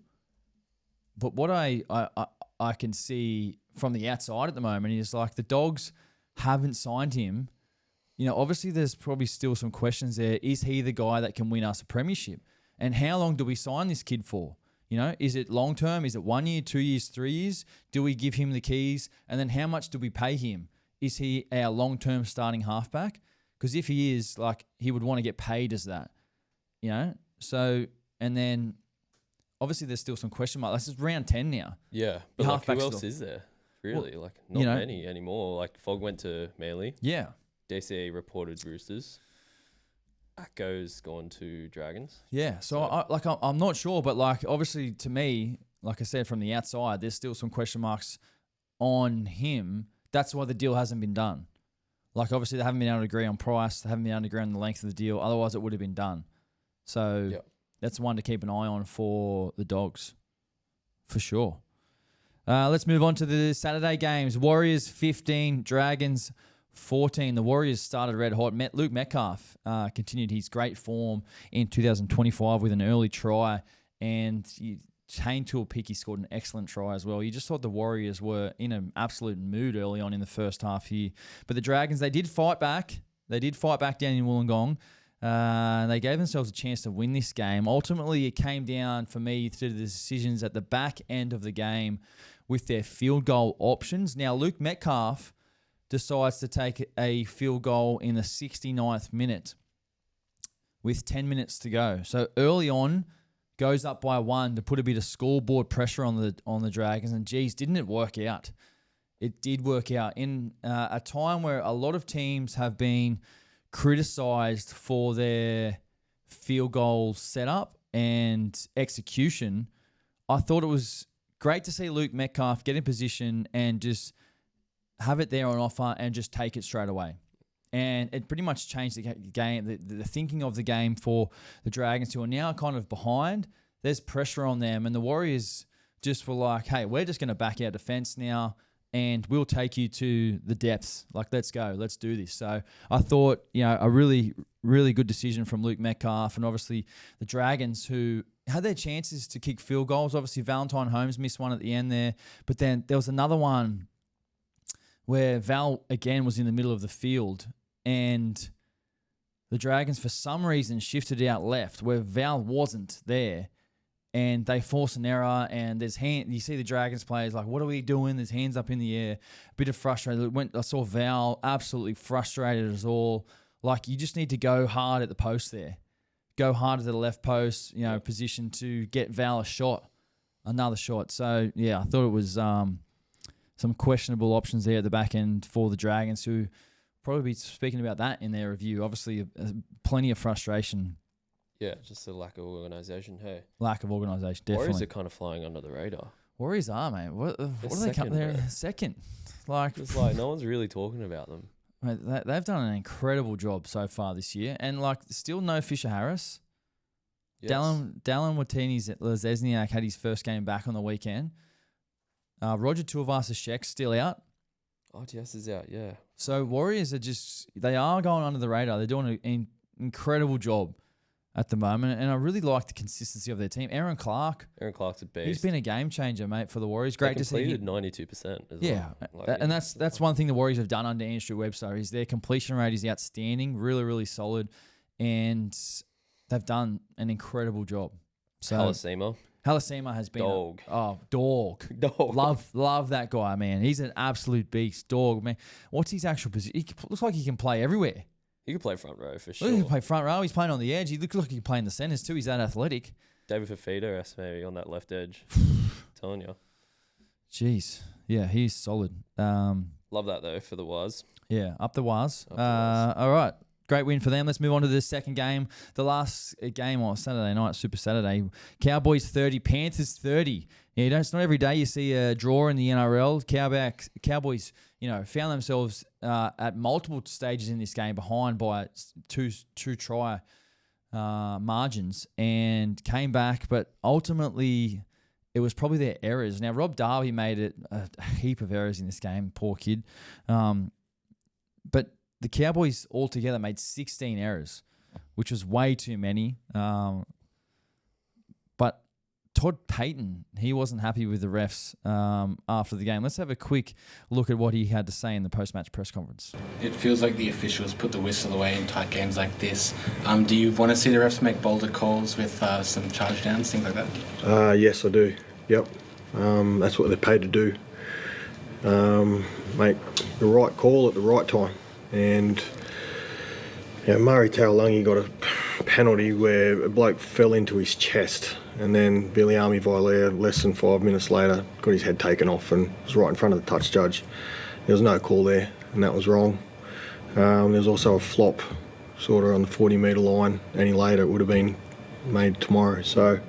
but what I can see from the outside at the moment is like the Dogs haven't signed him. Obviously there's probably still some questions there. Is he the guy that can win us a premiership? And how long do we sign this kid for? Is it long term? Is it 1 year, 2 years, 3 years? Do we give him the keys? And then how much do we pay him? Is he our long-term starting halfback? Because if he is, like, he would want to get paid as that. So, and then obviously there's still some question marks. This is round 10 now. Yeah, but like, who else is there? Really? Well, not many anymore. Like, Fogg went to Manly. Yeah. DCE reported Roosters. Acco's gone to Dragons. Yeah, so I'm not sure, but like obviously to me, like I said from the outside, there's still some question marks on him. That's why the deal hasn't been done. Like obviously they haven't been able to agree on price, they haven't been able to agree on the length of the deal. Otherwise, it would have been done. So that's one to keep an eye on for the Dogs, for sure. Let's move on to the Saturday games. Warriors 15, Dragons 14. The Warriors started red hot. Luke Metcalf continued his great form in 2025 with an early try, and Shane Tuapiki scored an excellent try as well. You just thought the Warriors were in an absolute mood early on in the first half here. But the Dragons, they did fight back. They did fight back down in Wollongong. They gave themselves a chance to win this game. Ultimately, it came down for me to the decisions at the back end of the game with their field goal options. Now, Luke Metcalf decides to take a field goal in the 69th minute with 10 minutes to go. So early on, goes up by 1 to put a bit of scoreboard pressure on the Dragons. And geez, didn't it work out? It did work out in a time where a lot of teams have been criticised for their field goal setup and execution. I thought it was great to see Luke Metcalf get in position and just have it there on offer and just take it straight away. And it pretty much changed the game, the thinking of the game for the Dragons, who are now kind of behind. There's pressure on them, and the Warriors just were like, hey, we're just going to back our defense now, and we'll take you to the depths. Like, let's go. Let's do this. So I thought, a really, really good decision from Luke Metcalf, and obviously the Dragons, who had their chances to kick field goals. Obviously, Valentine Holmes missed one at the end there, but then there was another one where Val, again, was in the middle of the field, and the Dragons, for some reason, shifted out left where Val wasn't there, and they force an error, and you see the Dragons players like, what are we doing? There's hands up in the air, a bit of frustration. I saw Val absolutely frustrated as all. Like, you just need to go hard at the post there. Go hard at the left post, position to get Val another shot. So, yeah, I thought it was some questionable options there at the back end for the Dragons, who probably be speaking about that in their review. Obviously, plenty of frustration. Yeah, just a lack of organisation. Hey, lack of organisation, definitely. Warriors are kind of flying under the radar. Warriors are, mate. What are they coming there? Second. It's like no one's really talking about them. Mate, they've done an incredible job so far this year, and like still no Fisher Harris. Yes. Dallin Watini-Lesesniak had his first game back on the weekend. Roger Tuivasa-Sheck's still out. Oh, yes, is out, yeah. So Warriors they are going under the radar. They're doing an incredible job at the moment, and I really like the consistency of their team. Aaron Clark's a beast. He's been a game changer, mate, for the Warriors. Great to see. He completed 92% as well. Yeah, and that's one thing the Warriors have done under Andrew Webster is their completion rate is outstanding, really, really solid, and they've done an incredible job. So Halasima has been dog. Dog. Love that guy, man. He's an absolute beast. Dog, man. What's his actual position? He looks like he can play everywhere. He could play front row for sure. He can play front row. He's playing on the edge. He looks like he can play in the centres too. He's that athletic. David Fafita, maybe on that left edge. Telling you. Jeez. Yeah, he's solid. Love that though for the Waz. Yeah, up the Waz. All right. great win for them. Let's move on to the second game. The last game on Saturday night, Super Saturday. Cowboys 30, Panthers 30. Yeah, it's not every day you see a draw in the NRL. Cowboys, found themselves at multiple stages in this game behind by two try margins and came back, but ultimately it was probably their errors. Now, Rob Darby made it a heap of errors in this game, poor kid. But the Cowboys altogether made 16 errors, which was way too many. But Todd Payton, he wasn't happy with the refs after the game. Let's have a quick look at what he had to say in the post-match press conference. It feels like the officials put the whistle away in tight games like this. Do you want to see the refs make bolder calls with some charge downs, things like that? Yes, I do. Yep. That's what they're paid to do. Make the right call at the right time. And Murray Taulagi got a penalty where a bloke fell into his chest, and then Viliami Vailea, less than 5 minutes later, got his head taken off and was right in front of the touch judge. There was no call there, and that was wrong. There was also a flop sort of on the 40-metre line. Any later, it would have been made tomorrow. So,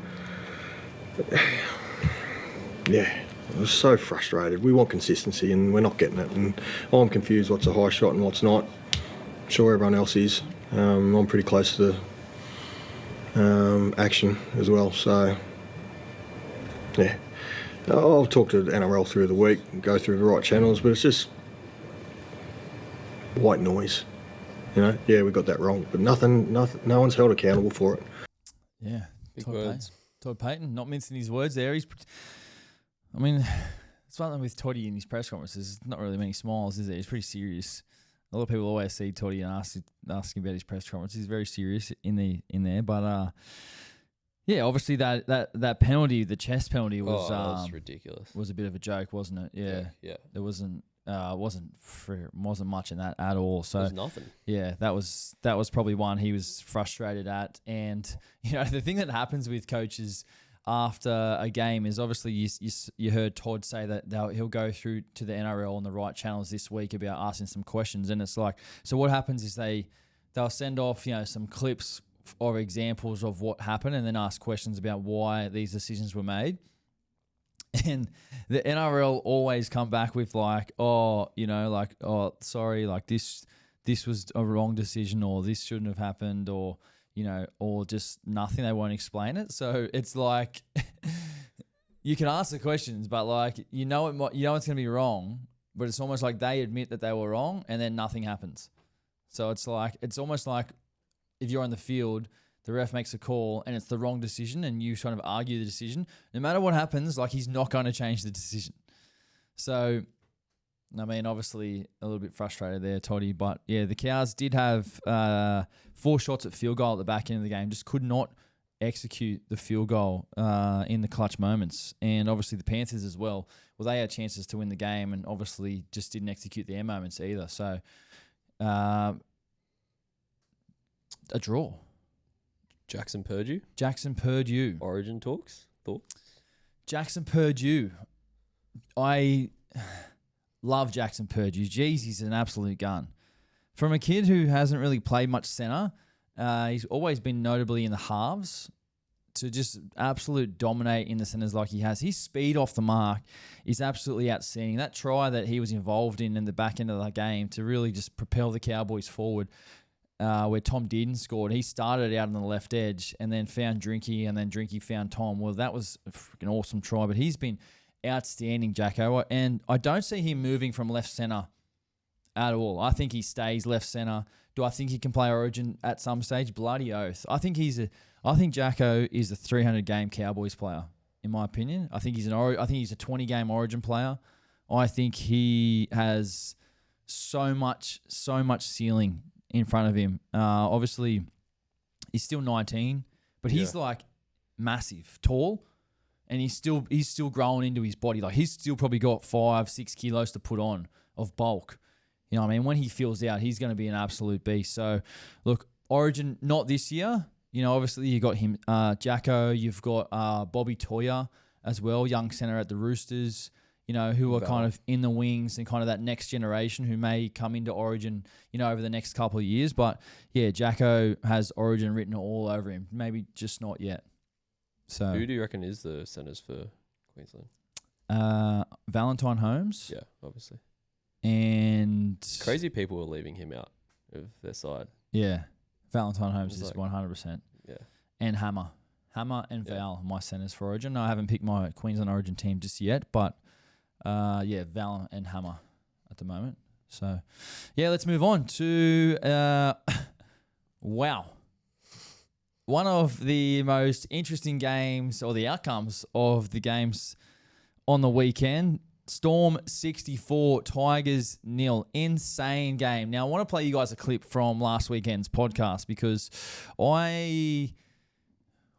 yeah, I was so frustrated. We want consistency, and we're not getting it. And I'm confused what's a high shot and what's not. I'm sure everyone else is. I'm pretty close to the action as well. So, yeah, I'll talk to the NRL through the week and go through the right channels, but it's just white noise. Yeah, we got that wrong, but nothing, no one's held accountable for it. Yeah, Big words. Todd Payton, not mincing his words there. It's something with Toddy in his press conferences. Not really many smiles, is there? He's pretty serious. A lot of people always see Toddy and ask him about his press conference. He's very serious in there, but yeah, obviously that penalty, the chest penalty, was ridiculous. Was a bit of a joke, wasn't it? Yeah. There wasn't much in that at all. So There's nothing. Yeah, that was probably one he was frustrated at. And the thing that happens with coaches after a game is obviously you heard Todd say that he'll go through to the NRL on the right channels this week about asking some questions, and it's like, so what happens is they'll send off some clips or examples of what happened and then ask questions about why these decisions were made. And the NRL always come back with sorry, this was a wrong decision, or this shouldn't have happened, or just nothing. They won't explain it. So it's like you can ask the questions, but it's going to be wrong, but it's almost like they admit that they were wrong and then nothing happens. So it's almost like if you're on the field, the ref makes a call and it's the wrong decision and you kind of argue the decision. No matter what happens, he's not going to change the decision. So, obviously a little bit frustrated there, Toddy. But, yeah, the Cows did have 4 shots at field goal at the back end of the game. Just could not execute the field goal in the clutch moments. And, obviously, the Panthers as well. Well, they had chances to win the game and obviously just didn't execute their moments either. So, a draw. Jackson Purdue. Origin thoughts? Jackson Purdue. I love Jackson Purdue. Jeez, he's an absolute gun. From a kid who hasn't really played much centre, he's always been notably in the halves, to just absolute dominate in the centres like he has. His speed off the mark is absolutely outstanding. That try that he was involved in the back end of the game to really just propel the Cowboys forward, where Tom Dearden scored. He started out on the left edge and then found Drinky, and then Drinky found Tom. Well, that was a freaking awesome try, but he's been outstanding, Jacko. And I don't see him moving from left centre at all. I think he stays left centre. Do I think he can play Origin at some stage? Bloody oath. I think Jacko is a 300-game Cowboys player, in my opinion. I think he's a 20-game Origin player. I think he has so much ceiling in front of him. Obviously, he's still 19, but he's massive, tall, and he's still growing into his body. He's still probably got 5-6 kilos to put on of bulk. When he fills out, he's going to be an absolute beast. So, look, Origin, not this year. Obviously you got him, Jacko. You've got Bobby Toya as well, young centre at the Roosters. who are kind of in the wings and kind of that next generation who may come into Origin, over the next couple of years. But yeah, Jacko has Origin written all over him. Maybe just not yet. So who do you reckon is the centres for Queensland? Valentine Holmes. Yeah, obviously. And crazy people are leaving him out of their side. Yeah, Valentine Holmes is 100%. Yeah. And Hammer and Val, my centres for Origin. I haven't picked my Queensland Origin team just yet, but Val and Hammer at the moment. So, yeah, let's move on to wow. One of the most interesting games, or the outcomes of the games on the weekend. Storm 64, Tigers 0. Insane game. Now, I want to play you guys a clip from last weekend's podcast because I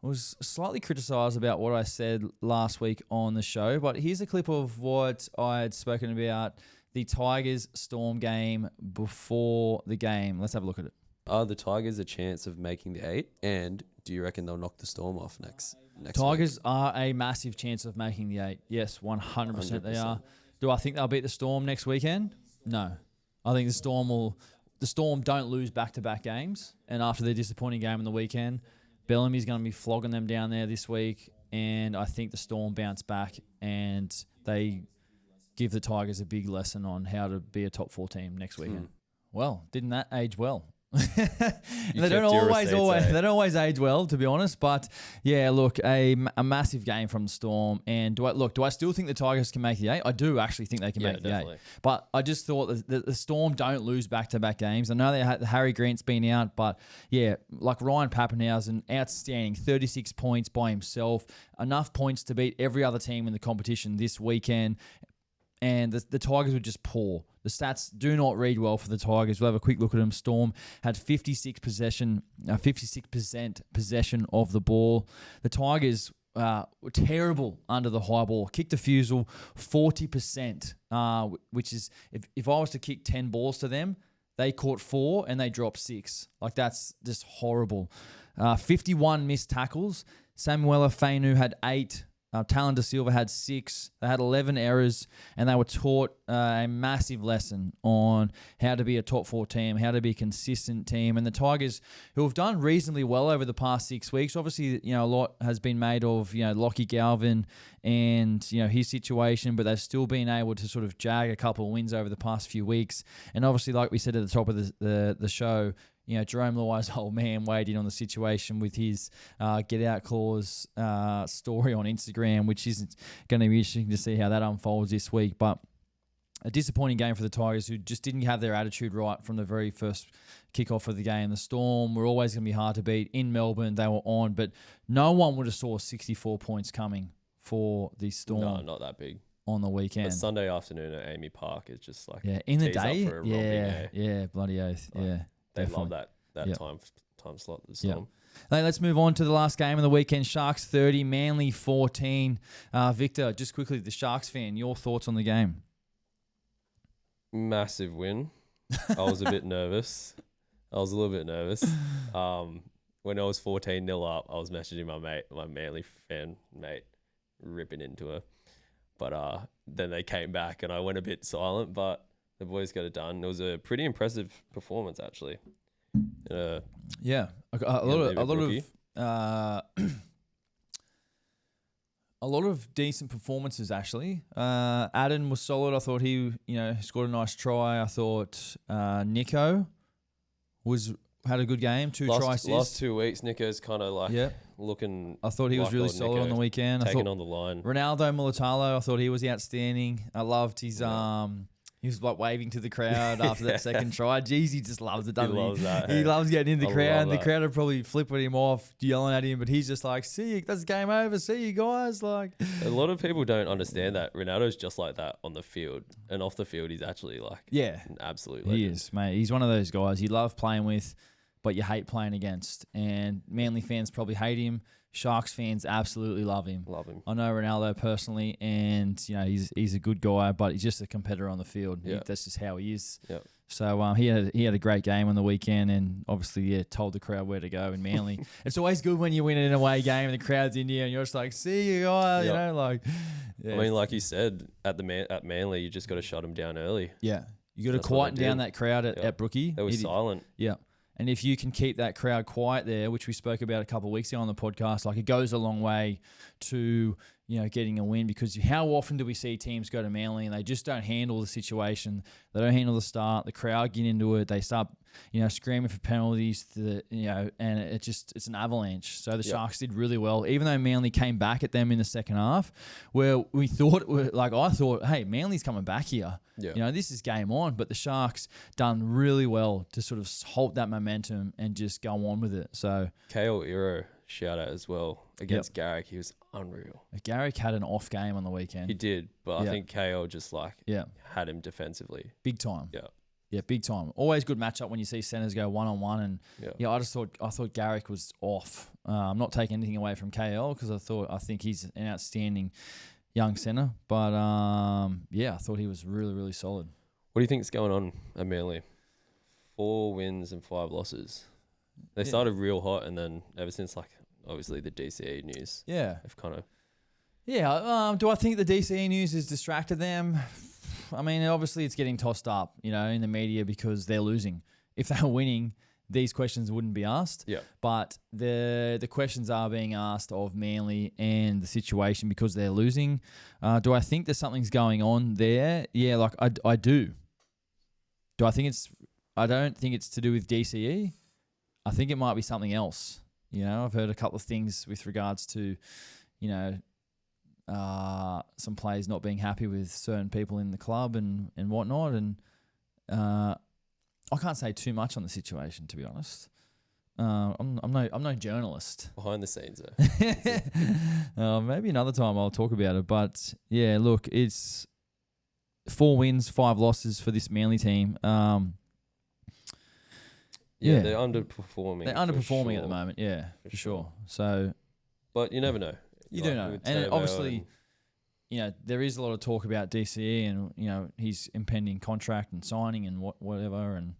was slightly criticised about what I said last week on the show, but here's a clip of what I had spoken about the Tigers-Storm game before the game. Let's have a look at it. Are the Tigers a chance of making the 8? And do you reckon they'll knock the Storm off next Tigers week? are a massive chance of making the 8. Yes, 100% they are. Do I think they'll beat the Storm next weekend? No. I think the Storm don't lose back-to-back games. And after their disappointing game on the weekend, Bellamy's going to be flogging them down there this week. And I think the Storm bounce back and they give the Tigers a big lesson on how to be a top 4 team next weekend. Well, didn't that age well? They don't always age well, to be honest. But yeah, look, a massive game from the Storm. And do I still think the Tigers can make the 8? I do actually think they can make the 8. But I just thought that the Storm don't lose back-to-back games. I know Harry Grant's been out, but yeah, like Ryan Pappenhausen, outstanding, 36 points by himself, enough points to beat every other team in the competition this weekend. And the Tigers were just poor. The stats do not read well for the Tigers. We'll have a quick look at them. Storm had 56% possession of the ball. The Tigers were terrible under the high ball. Kick defusal, 40%, which is, if I was to kick 10 balls to them, they caught 4 and they dropped 6. Like, that's just horrible. 51 missed tackles. Samuela Fainu had 8. Talon Da Silva had 6. They had 11 errors, and they were taught a massive lesson on how to be a top 4 team, how to be a consistent team. And the Tigers, who have done reasonably well over the past 6 weeks, obviously, a lot has been made of, Lockie Galvin and, his situation, but they've still been able to sort of jag a couple of wins over the past few weeks. And obviously, like we said at the top of the show, Jerome Luai's old man weighed in on the situation with his get out clause story on Instagram, which is going to be interesting to see how that unfolds this week. But a disappointing game for the Tigers, who just didn't have their attitude right from the very first kickoff of the game. The Storm were always going to be hard to beat. In Melbourne, they were on, but no one would have saw 64 points coming for the Storm. No, not that big. On the weekend. But Sunday afternoon at Amy Park is just like in the day. Up for a romping, yeah, bloody oath. Like, yeah. They Definitely. love that time slot. The Storm. Yep. Let's move on to the last game of the weekend. Sharks 30, Manly 14. Victor, just quickly, the Sharks fan, your thoughts on the game? Massive win. I was a bit nervous. I was a little bit nervous. When I was 14-0 up, I was messaging my Manly fan mate, ripping into her. But then they came back and I went a bit silent, but the boys got it done. It was a pretty impressive performance, actually. A lot of decent performances, actually. Adam was solid. I thought he, scored a nice try. I thought Nico had a good game. 2 try assists. Last 2 weeks, Nico's kind of looking. I thought he was really solid on the weekend. Taking on the line. Ronaldo Mulatalo, I thought he was outstanding. I loved his he was like waving to the crowd after that second try. Jeez, he just loves it, doesn't he? Loves that. He loves getting in the crowd, and the that. crowd would probably flip him off, yelling at him, but he's just like, "See you, that's game over. See you guys." Like, a lot of people don't understand that Ronaldo's just like that on the field, and off the field, he's actually like an absolute legend. He is, mate. He's one of those guys you love playing with, but you hate playing against. And Manly fans probably hate him. Sharks fans absolutely love him. I know Ronaldo personally, and he's a good guy, but he's just a competitor on the field. Yeah. That's just how he is. Yep. So he had a great game on the weekend, and obviously told the crowd where to go in Manly. It's always good when you win an away game and the crowd's in you, and you're just like, "See you guys," Yeah. I mean, like you said, at Manly, you just got to shut them down early. Yeah. You got to That's what quieten they down did. that crowd at Brookie. They were silent. Yeah. And if you can keep that crowd quiet there, which we spoke about a couple of weeks ago on the podcast, like it goes a long way to, getting a win, because how often do we see teams go to Manly and they just don't handle the situation? They don't handle the start. The crowd get into it. They start, screaming for penalties, and it's an avalanche. So the Sharks did really well, even though Manly came back at them in the second half, where I thought, hey, Manly's coming back here. Yeah. This is game on. But the Sharks done really well to sort of halt that momentum and just go on with it. So KL Iro shout out as well against Garrick. He was unreal. Garrick had an off game on the weekend. He did, but I think KL just had him defensively. Big time. Yeah. Yeah, big time. Always good matchup when you see centers go one-on-one. And I thought Garrick was off. I'm not taking anything away from KL because I think he's an outstanding young center. But I thought he was really, really solid. What do you think's going on at Manly? 4 wins and 5 losses. They started real hot, and then ever since, obviously the DCE news, they've kind of... Yeah, do I think the DCE news has distracted them? I mean, obviously it's getting tossed up, in the media because they're losing. If they were winning, these questions wouldn't be asked. Yeah. But the questions are being asked of Manly and the situation because they're losing. Do I think there's something's going on there? Yeah, I do. Do I think it's... I don't think it's to do with DCE. I think it might be something else. I've heard a couple of things with regards to, some players not being happy with certain people in the club and whatnot. And I can't say too much on the situation, to be honest. I'm no journalist. Behind the scenes, though. Maybe another time I'll talk about it. But yeah, look, it's 4 wins, 5 losses for this Manly team. Yeah, they're underperforming. They're underperforming at the moment, for sure. So, but you never know. You do know. And obviously, there is a lot of talk about DCE and, his impending contract and signing and whatever. And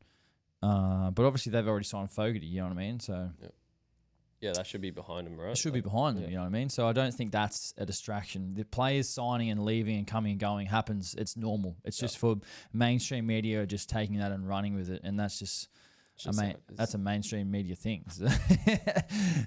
but obviously they've already signed Fogarty, you know what I mean? So yeah, that should be behind them, right? It should be behind them, you know what I mean? So I don't think that's a distraction. The players signing and leaving and coming and going happens. It's normal. It's just for mainstream media just taking that and running with it. And that's just... that's a mainstream media thing.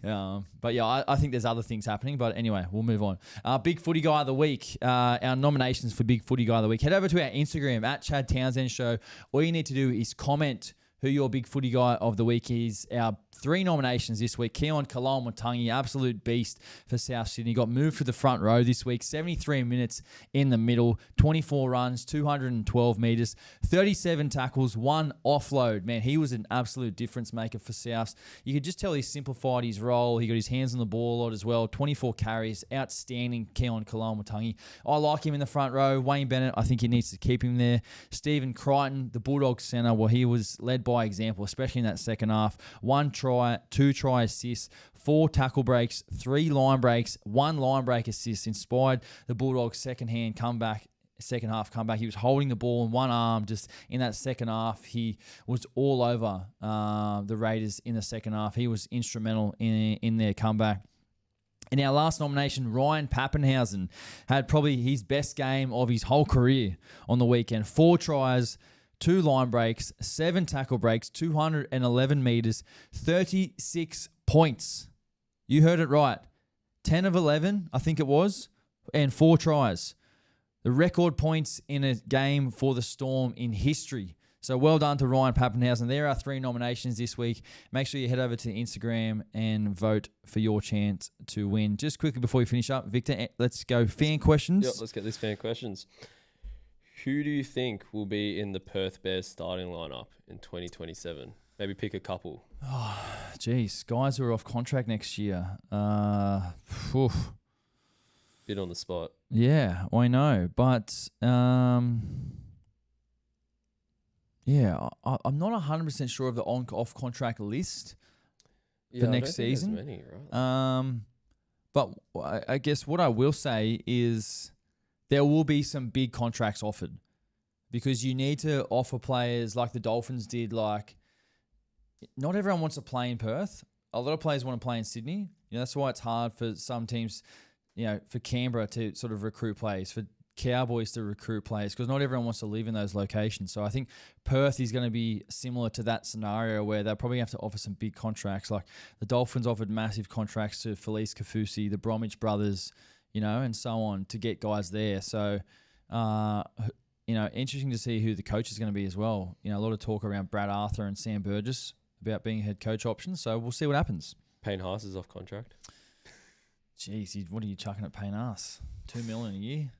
But yeah, I think there's other things happening. But anyway, we'll move on. Big Footy Guy of the Week. Our nominations for Big Footy Guy of the Week. Head over to our Instagram at Chad Townsend Show. All you need to do is comment who your Big Footy Guy of the Week is. Our 3 nominations this week. Keon Kalawatangi, absolute beast for South Sydney. Got moved to the front row this week. 73 minutes in the middle. 24 runs, 212 metres, 37 tackles, 1 offload. Man, he was an absolute difference maker for Souths. You could just tell he simplified his role. He got his hands on the ball a lot as well. 24 carries. Outstanding, Keon Kalawatangi. I like him in the front row. Wayne Bennett, I think he needs to keep him there. Stephen Crichton, the Bulldogs centre, well, he was led by example, especially in that second half. 1 try, 2 try assists, 4 tackle breaks, 3 line breaks, 1 line break assist. Inspired the Bulldogs' second half comeback. He was holding the ball in one arm just in that second half. He was all over the Raiders in the second half. He was instrumental in their comeback. In our last nomination, Ryan Pappenhausen had probably his best game of his whole career on the weekend. 4 tries, 2 line breaks, 7 tackle breaks, 211 metres, 36 points. You heard it right. 10 of 11, I think it was, and 4 tries. The record points in a game for the Storm in history. So well done to Ryan Pappenhausen. There are 3 nominations this week. Make sure you head over to Instagram and vote for your chance to win. Just quickly before we finish up, Victor, let's go fan questions. Yep, let's get these fan questions. Who do you think will be in the Perth Bears starting lineup in 2027? Maybe pick a couple. Oh, geez. Guys who are off contract next year. Bit on the spot. Yeah, I know. But, yeah, I'm not 100% sure of the off contract list for next season. Many, right? But I guess what I will say is there will be some big contracts offered because you need to offer players like the Dolphins did. Like, not everyone wants to play in Perth. A lot of players want to play in Sydney. That's why it's hard for some teams for Canberra to sort of recruit players, for Cowboys to recruit players, because not everyone wants to live in those locations. So I think Perth is going to be similar to that scenario where they'll probably have to offer some big contracts. Like the Dolphins offered massive contracts to Felice Kafusi, the Bromwich brothers, and so on to get guys there. So, interesting to see who the coach is going to be as well. A lot of talk around Brad Arthur and Sam Burgess about being head coach options. So we'll see what happens. Payne Haas is off contract. Jeez, what are you chucking at Payne Haas? $2 million a year?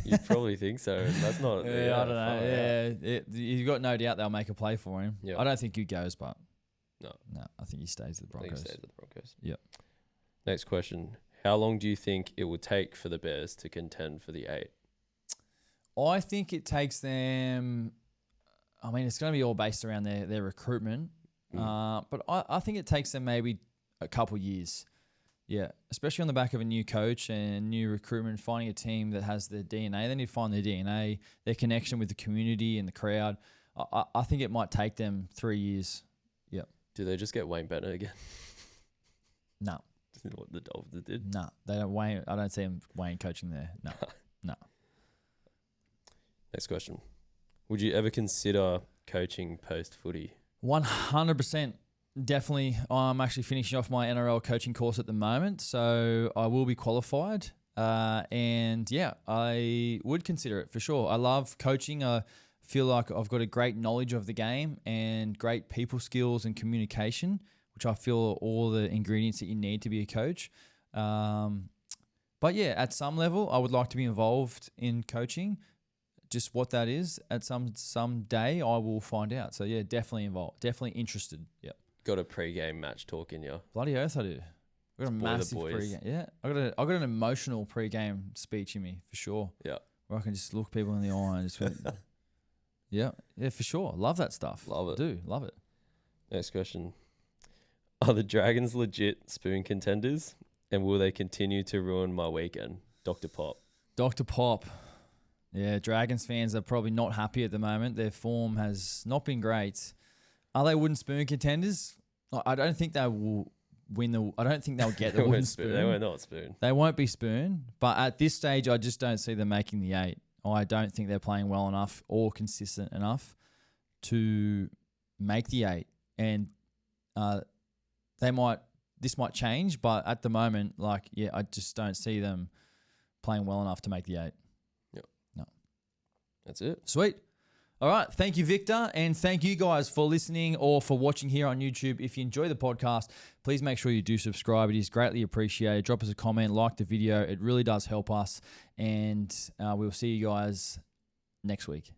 You'd probably think so. That's not. I don't know. Yeah, you've got no doubt they'll make a play for him. Yep. I don't think he goes, but no, I think he stays with the I think Broncos. he stays with the Broncos. Yep. Next question: how long do you think it will take for the Bears to contend for the 8? I think it takes them. I mean, it's going to be all based around their recruitment, but I think it takes them maybe a couple years. Yeah, especially on the back of a new coach and new recruitment, finding a team that has their DNA. They need to find their DNA, their connection with the community and the crowd. I think it might take them 3 years. Yep. Do they just get Wayne Bennett again? No. Isn't that what the Dolphins did? No, they don't. I don't see him Wayne coaching there. No. Next question: would you ever consider coaching post footy? 100%. Definitely. I'm actually finishing off my NRL coaching course at the moment, so I will be qualified. And yeah, I would consider it for sure. I love coaching. I feel like I've got a great knowledge of the game and great people skills and communication, which I feel are all the ingredients that you need to be a coach. But yeah, at some level, I would like to be involved in coaching. Just what that is, at some day, I will find out. So yeah, definitely involved. Definitely interested. Yep. Got a pre-game match talk in you. Bloody oath I do. I got a massive boys. pre-game. Yeah, I got an emotional pre-game speech in me for sure. Yeah. Where I can just look people in the eye and just yeah, for sure. Love that stuff. Love it. Do love it. Next question: are the Dragons legit spoon contenders, and will they continue to ruin my weekend? Dr. Pop. Dr. Pop. Yeah, Dragons fans are probably not happy at the moment. Their form has not been great. Are they wooden spoon contenders? I don't think they will win I don't think they'll get the wooden spoon. They were not spoon. They won't be spoon. But at this stage, I just don't see them making the 8. I don't think they're playing well enough or consistent enough to make the 8. And this might change, but at the moment, I just don't see them playing well enough to make the 8. Yep. No. That's it. Sweet. All right. Thank you, Victor. And thank you guys for listening or for watching here on YouTube. If you enjoy the podcast, please make sure you do subscribe. It is greatly appreciated. Drop us a comment, like the video. It really does help us. And we'll see you guys next week.